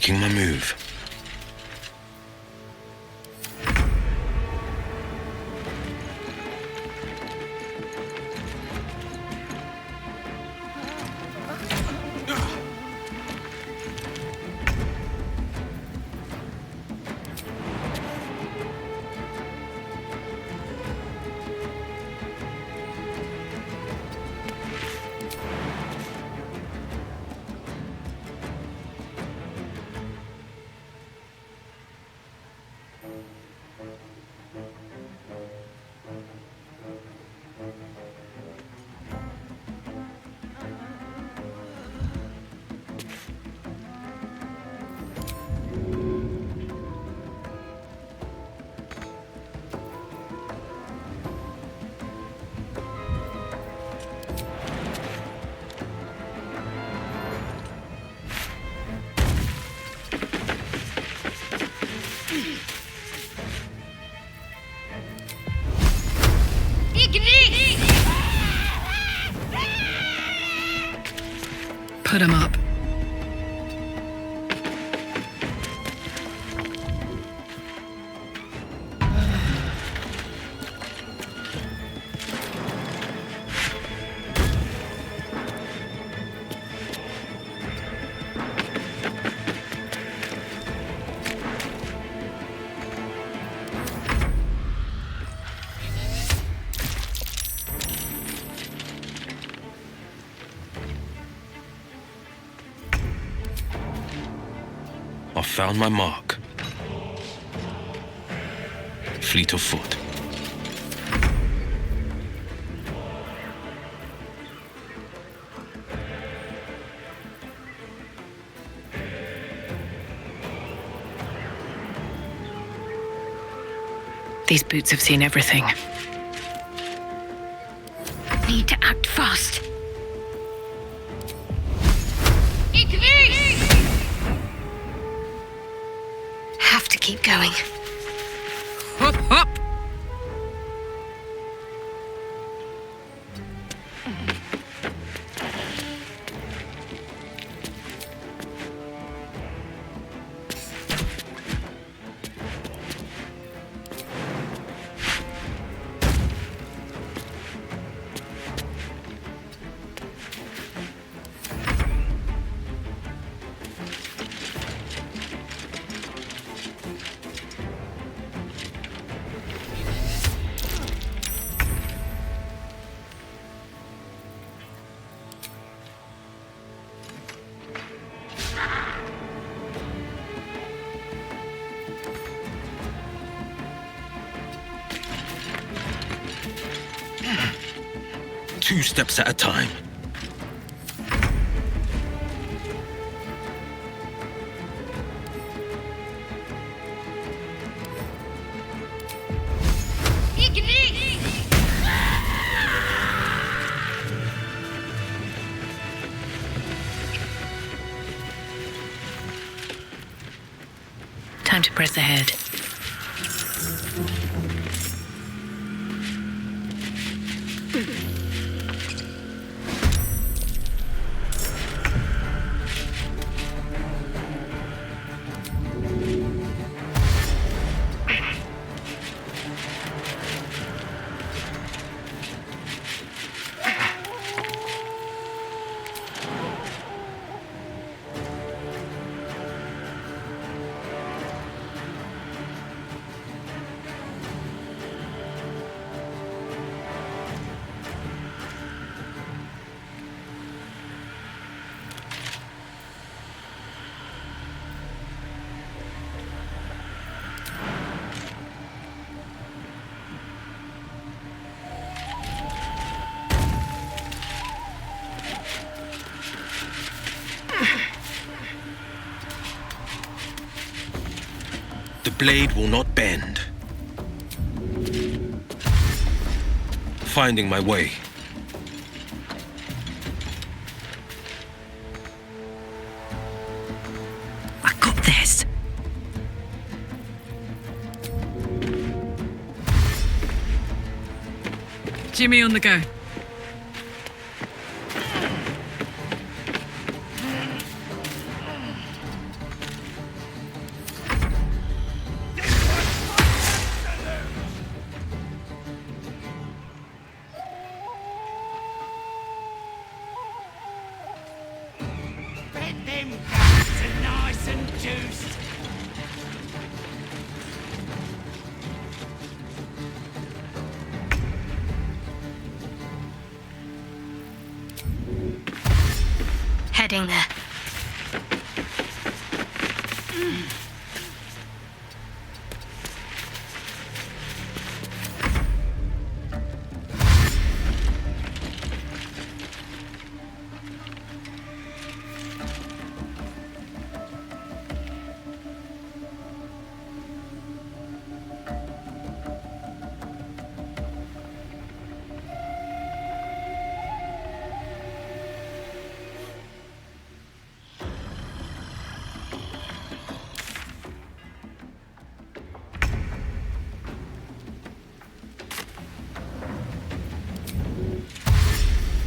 making my move. Put him up. I found my mark. Fleet of foot. These boots have seen everything. Need to act fast. Have to keep going. Hop, hop! Two steps at a time. Time to press ahead. The blade will not bend. Finding my way. I got this. Jimmy on the go. heading there.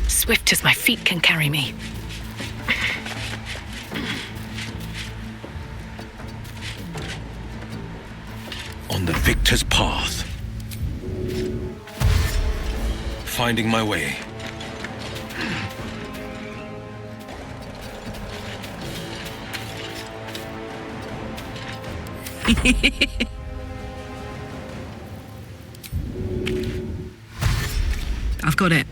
Swift as my feet can carry me. On the victor's path. Finding my way. I've got it.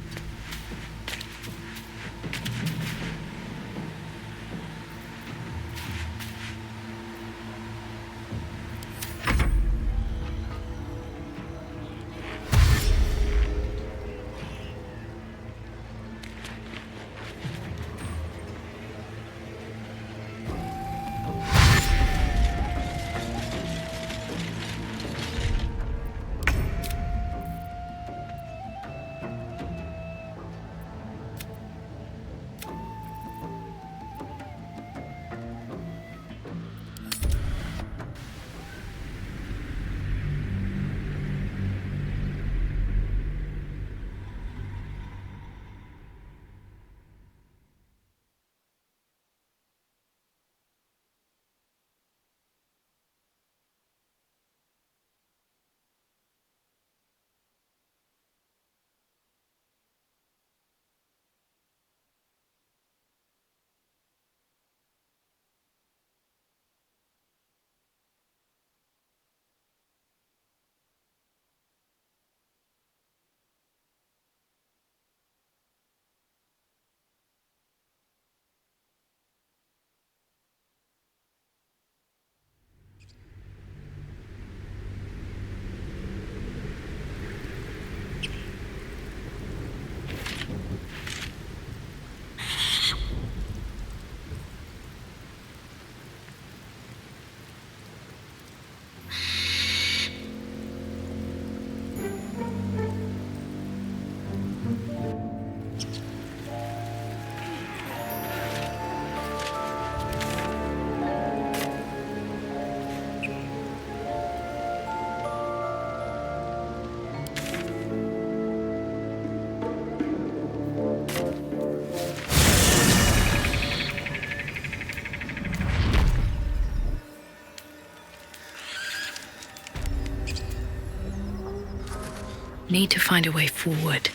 Need to find a way forward.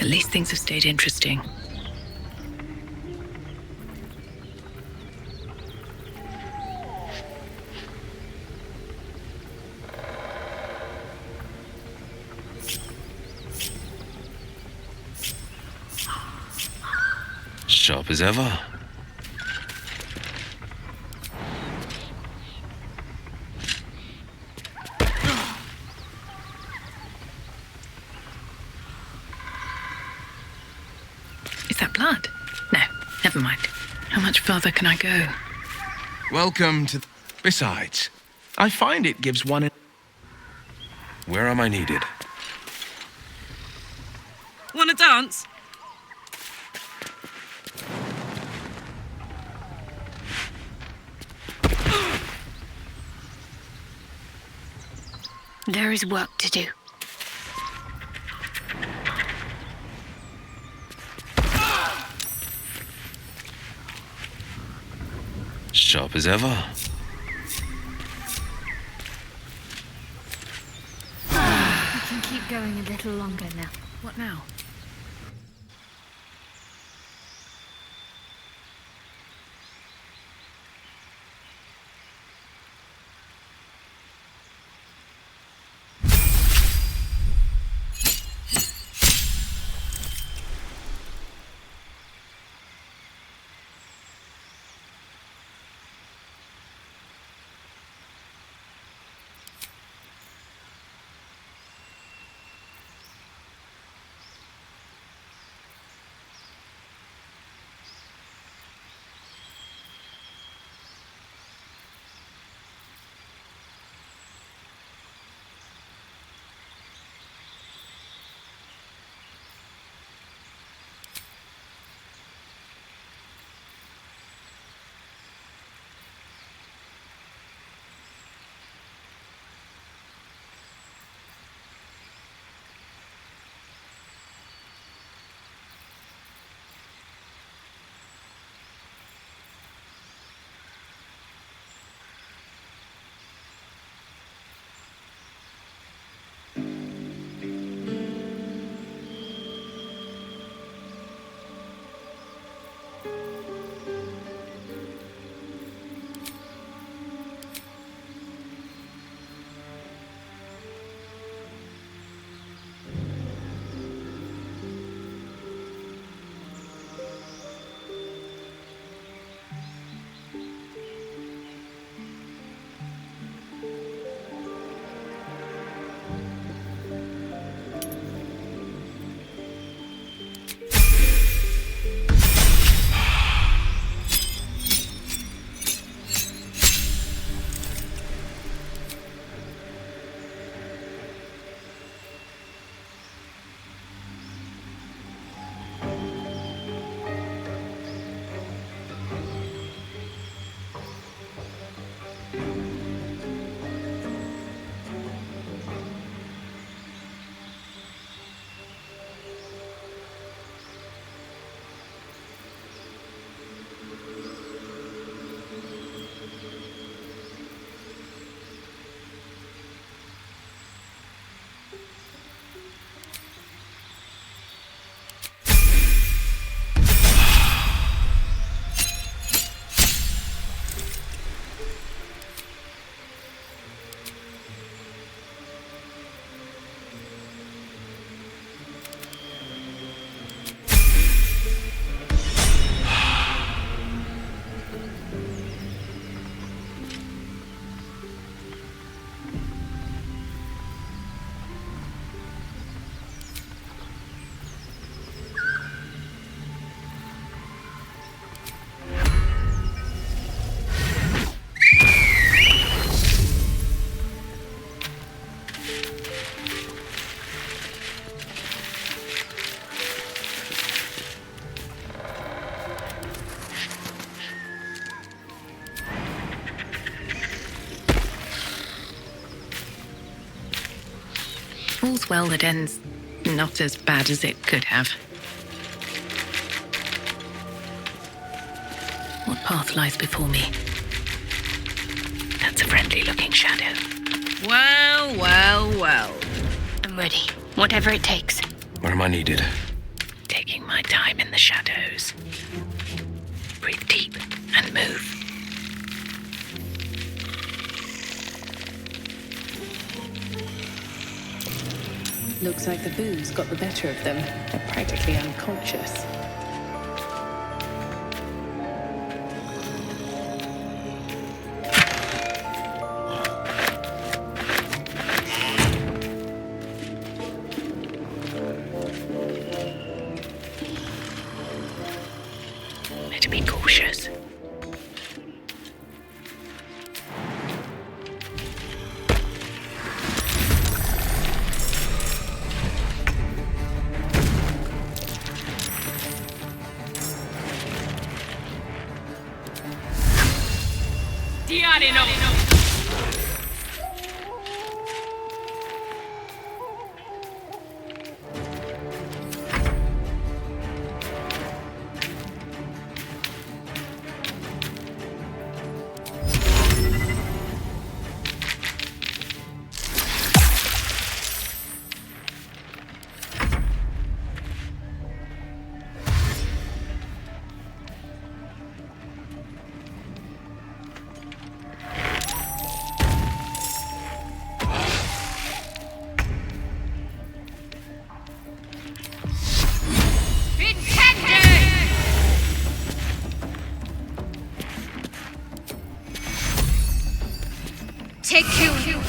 At least things have stayed interesting. Sharp as ever. Is that blood? No, never mind. How much further can I go? Welcome to... Besides, I find it gives one... Where am I needed? Wanna dance? There is work to do. Sharp as ever. We can keep going a little longer now. What now? All's well that ends not as bad as it could have. What path lies before me? That's a friendly-looking shadow. Well, well, well. I'm ready. Whatever it takes. Where am I needed? time in the shadows. Breathe deep and move. Looks like the booze got the better of them. They're practically unconscious. Better be cautious. Take you.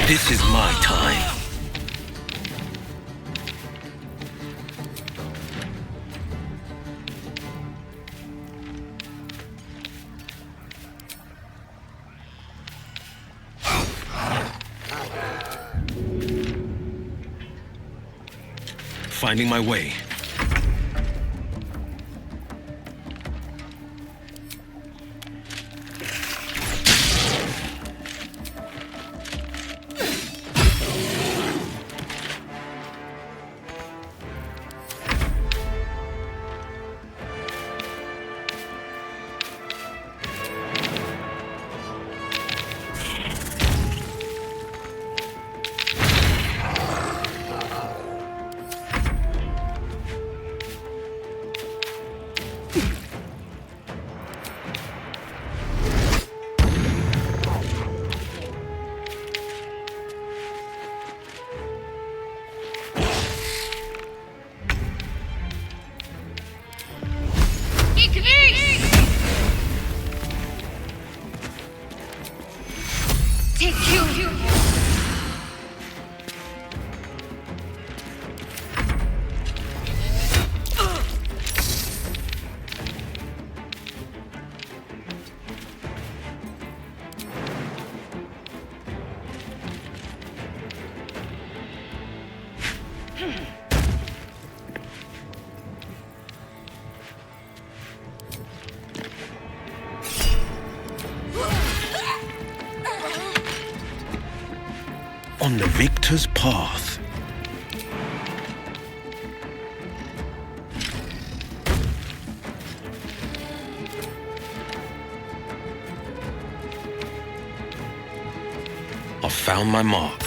This is my time. Finding my way. Take you. On the victor's path. I've found my mark.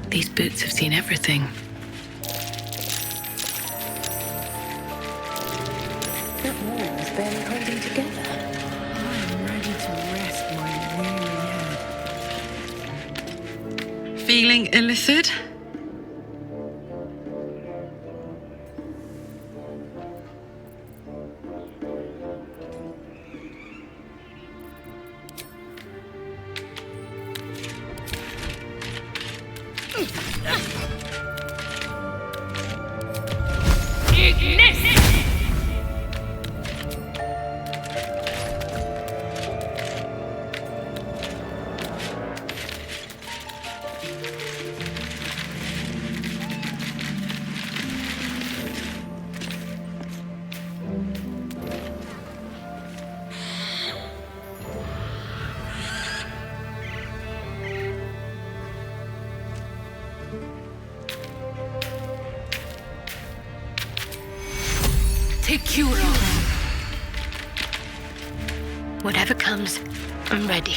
These boots have seen everything. That wall is barely holding together. I'm ready to rest my weary head. Feeling illicit? Whatever comes, I'm ready.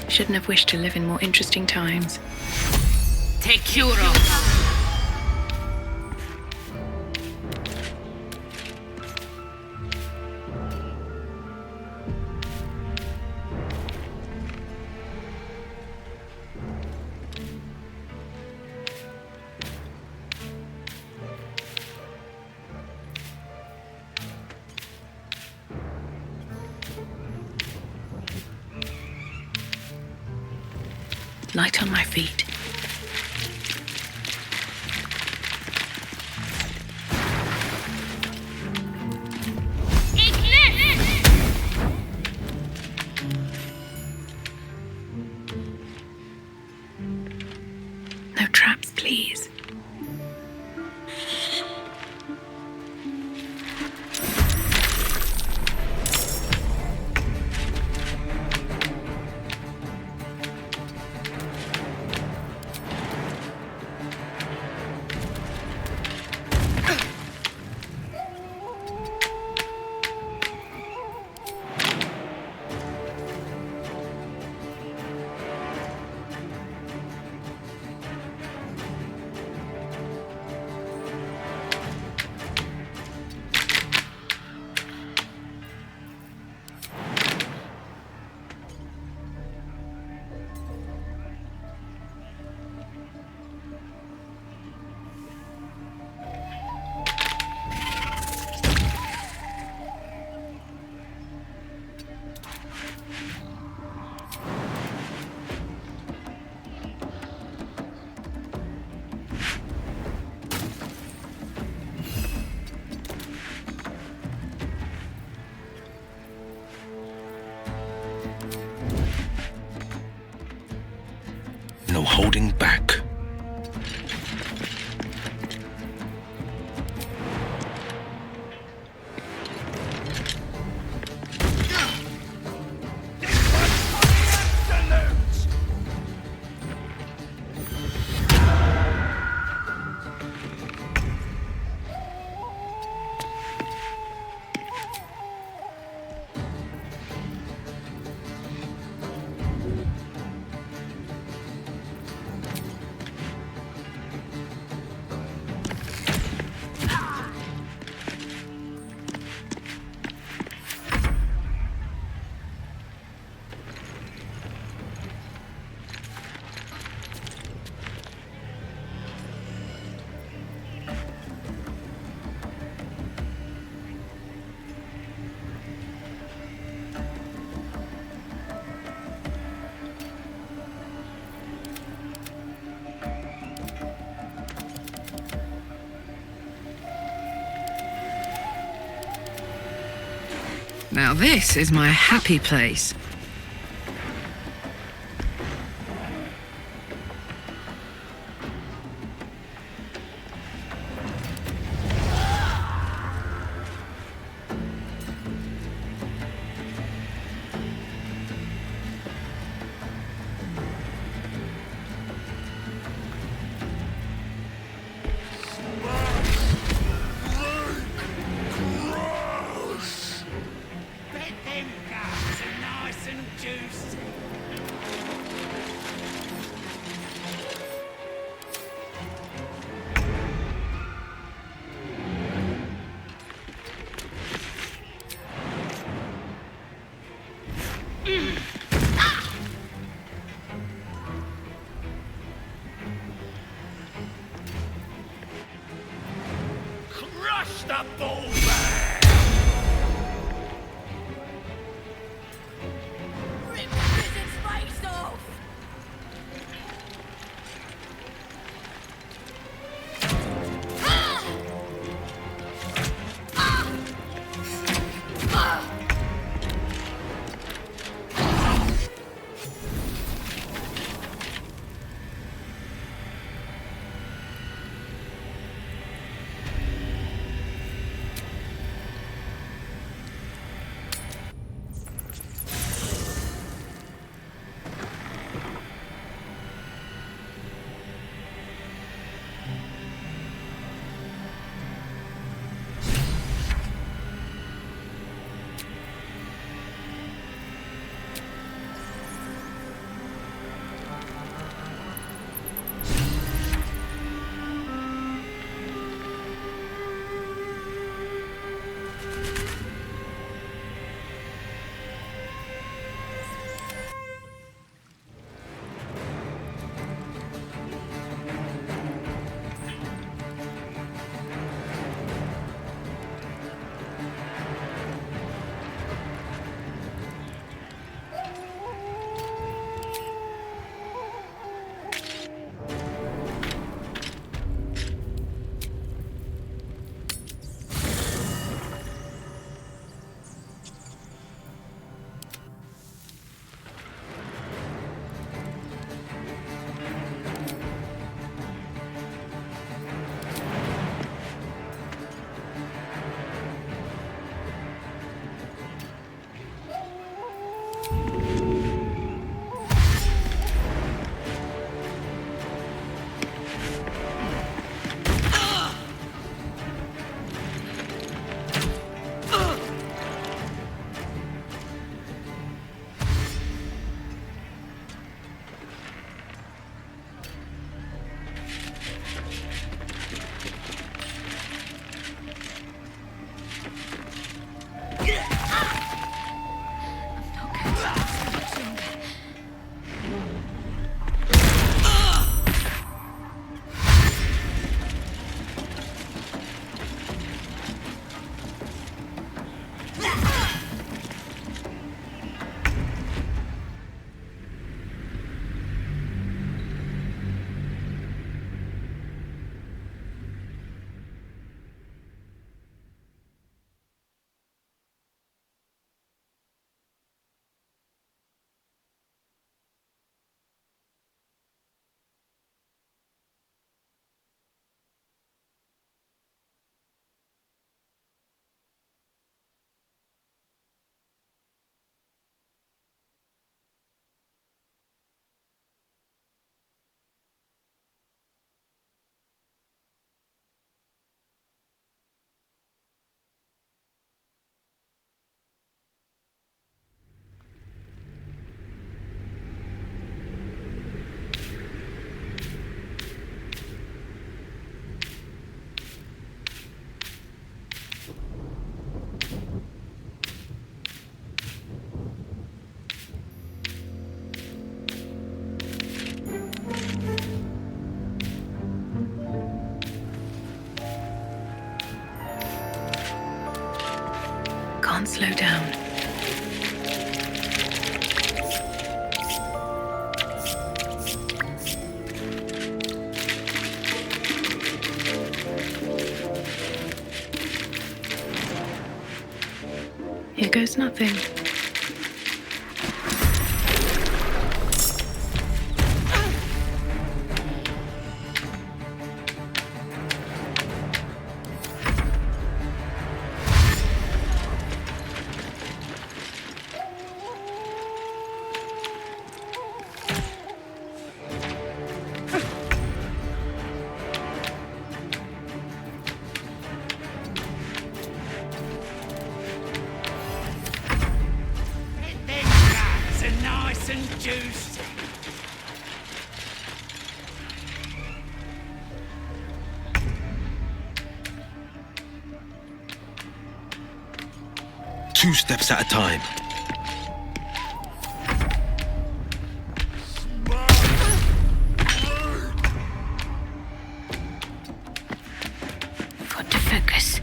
Shouldn't have wished to live in more interesting times. Light on my feet. No traps, please. No holding back. Now this is my happy place. Crush the bullbear! Rip the wizard's face off! Can't slow down. Here goes nothing. Juicy. Two steps at a time. Got to focus.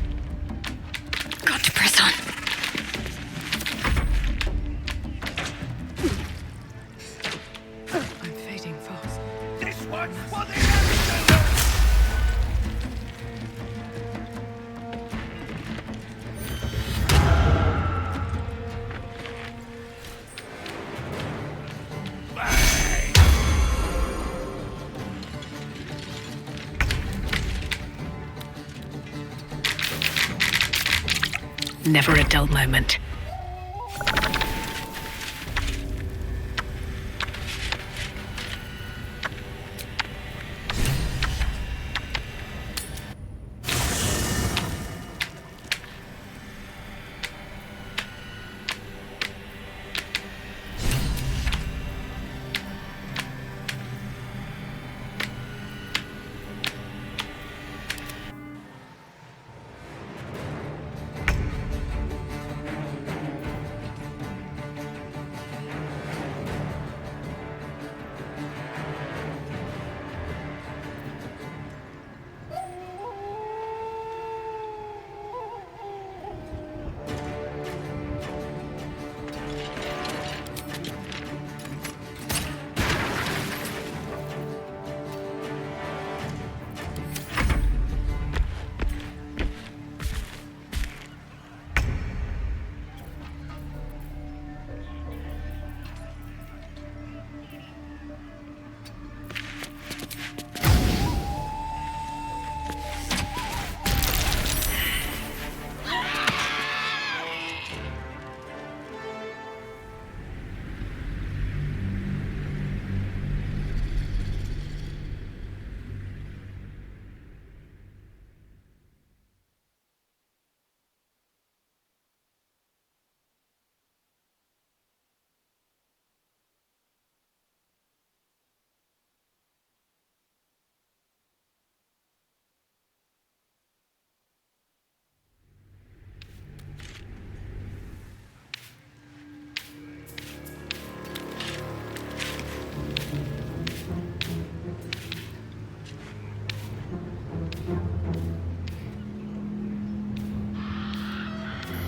Never a dull moment.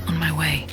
On my way.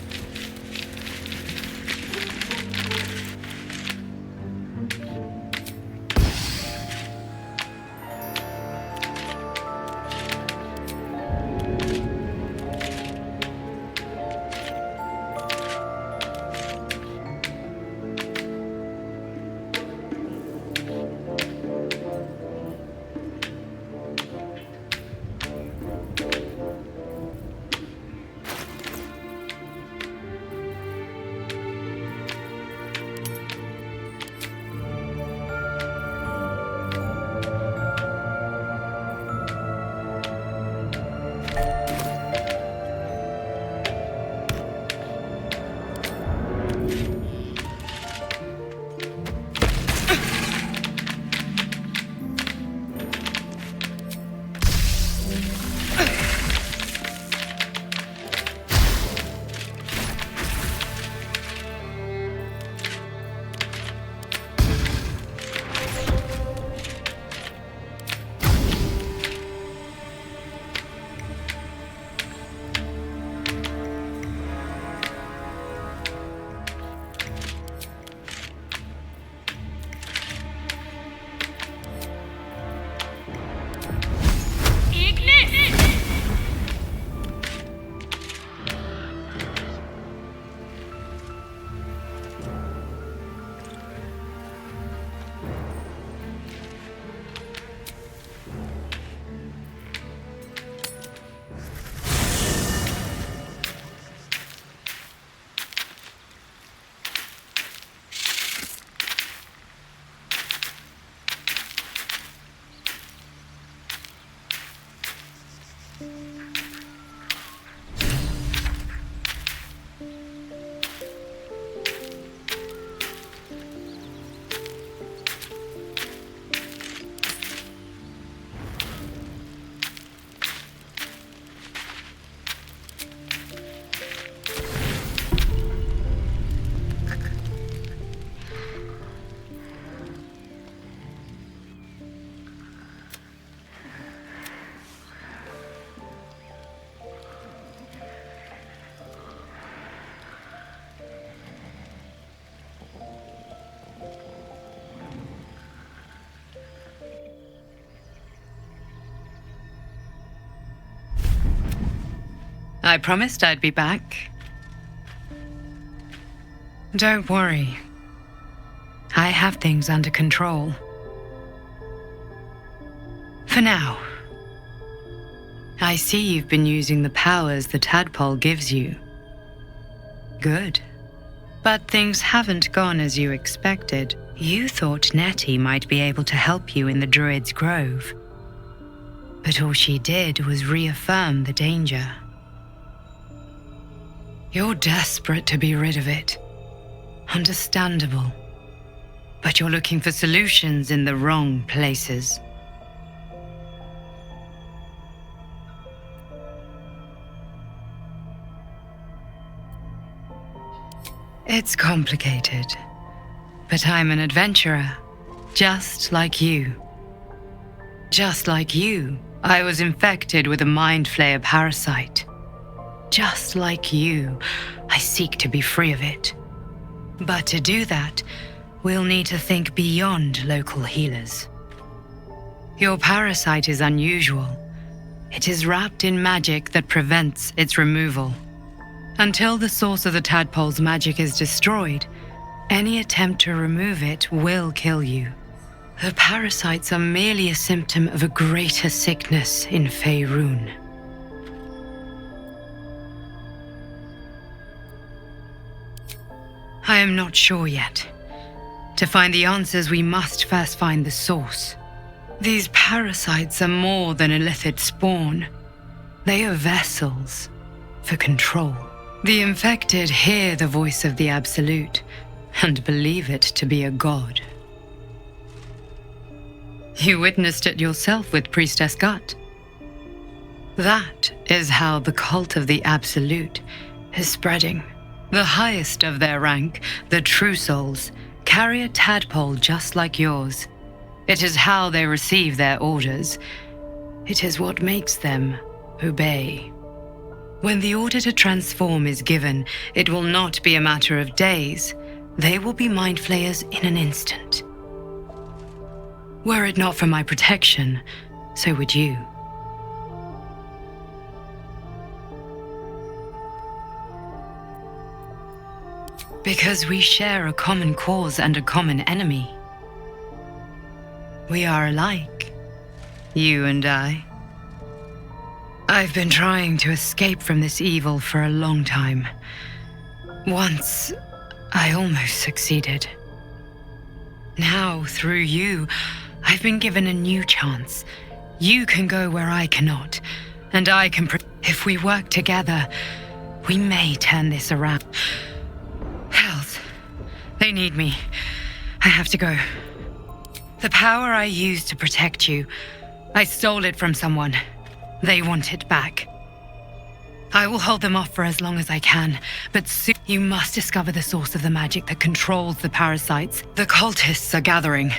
I promised I'd be back. Don't worry. I have things under control. For now. I see you've been using the powers the tadpole gives you Good. But things haven't gone as you expected. You thought Nettie might be able to help you in the Druid's Grove. But all she did was reaffirm the danger. You're desperate to be rid of it. Understandable. But you're looking for solutions in the wrong places. It's complicated, but I'm an adventurer, just like you. Just like you, I was infected with a mind flayer parasite. Just like you, I seek to be free of it. But to do that, we'll need to think beyond local healers. Your parasite is unusual. It is wrapped in magic that prevents its removal. Until the source of the tadpole's magic is destroyed, any attempt to remove it will kill you. The parasites are merely a symptom of a greater sickness in Faerun. I am not sure yet. To find the answers, we must first find the source. These parasites are more than illithid spawn. They are vessels for control. The infected hear the voice of the Absolute and believe it to be a god. You witnessed it yourself with Priestess Gut. That is how the cult of the Absolute is spreading. The highest of their rank, the True Souls, carry a tadpole just like yours. It is how they receive their orders. It is what makes them obey. When the order to transform is given, it will not be a matter of days. They will be mind flayers in an instant. Were it not for my protection, so would you. Because we share a common cause and a common enemy. We are alike, you and I. I've been trying to escape from this evil for a long time. Once, I almost succeeded. Now, through you, I've been given a new chance. You can go where I cannot, and I can if we work together, we may turn this around. Hells, they need me. I have to go. The power I used to protect you, I stole it from someone. They want it back. I will hold them off for as long as I can, but soon you must discover the source of the magic that controls the parasites. The cultists are gathering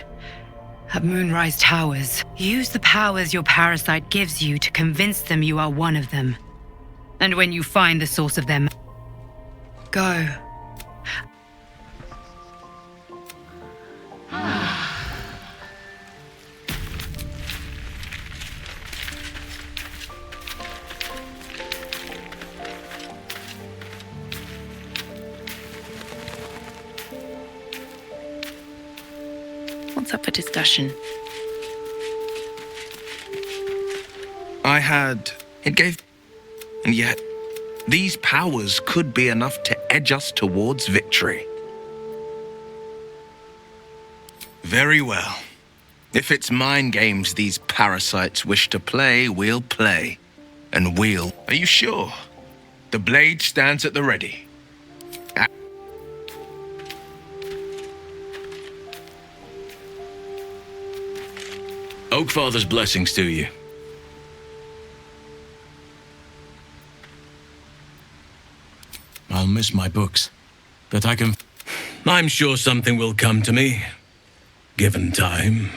at Moonrise Towers. Use the powers your parasite gives you to convince them you are one of them. And when you find the source of them, go. What's up for discussion? It gave... And yet, these powers could be enough to edge us towards victory. Very well. If it's mind games these parasites wish to play, we'll play. And we'll... Are you sure? The blade stands at the ready. Oakfather's blessings to you. I'll miss my books, but I'm sure something will come to me, given time.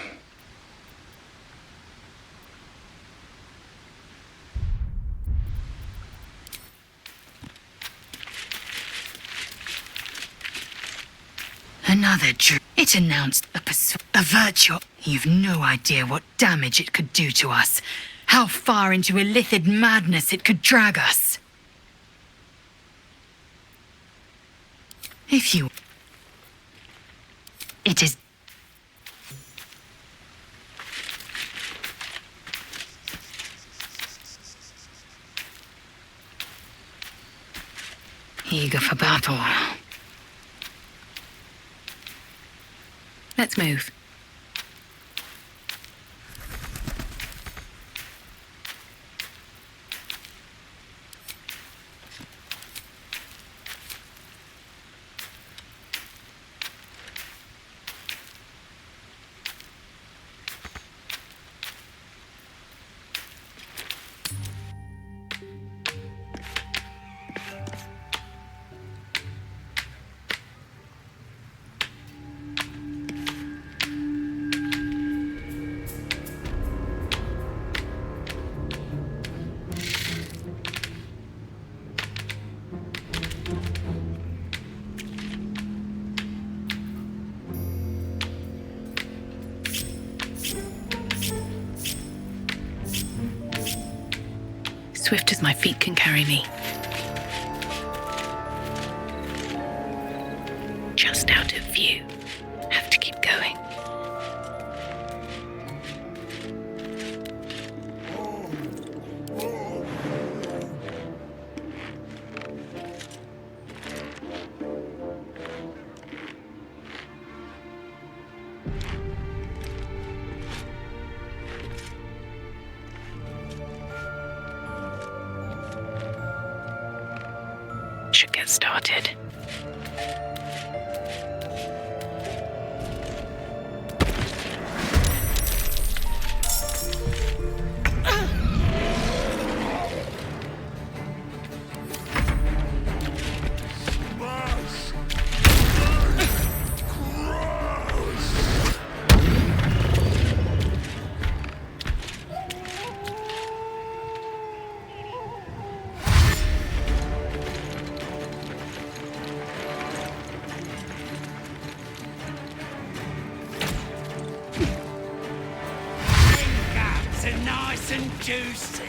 Another dream. It announced a virtue. You've no idea what damage it could do to us. How far into illithid madness it could drag us. If you... It is... eager for battle. Let's move. Swift as my feet can carry me. Just out of view. Have to keep going. Should get started. Nice and juicy.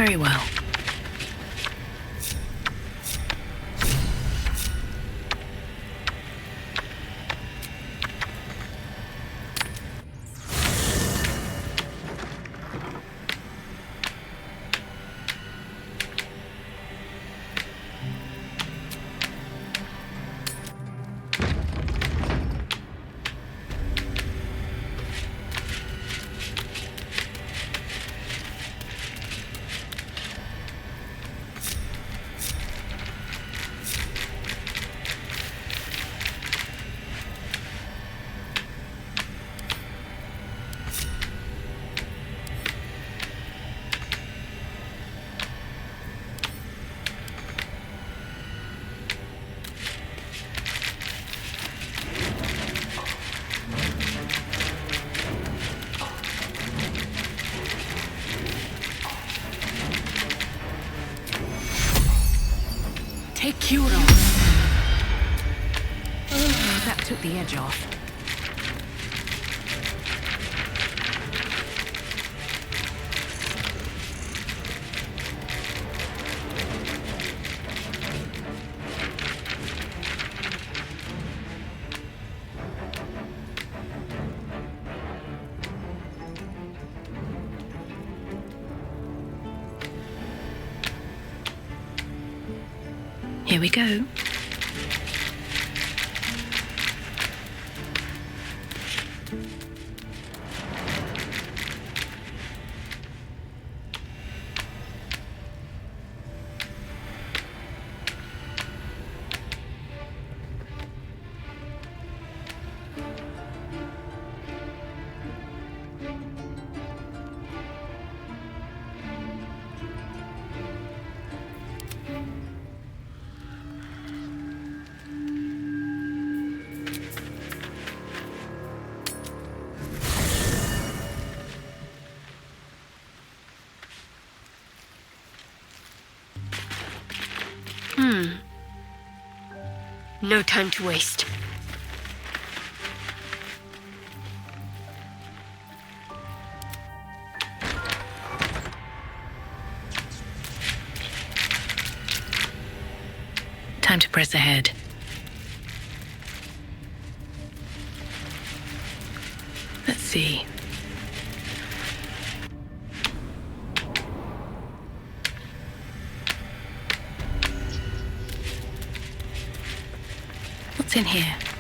Very well. Take Cura. That took the edge off. Here we go. No time to waste. Time to press ahead. Let's see. What's in here?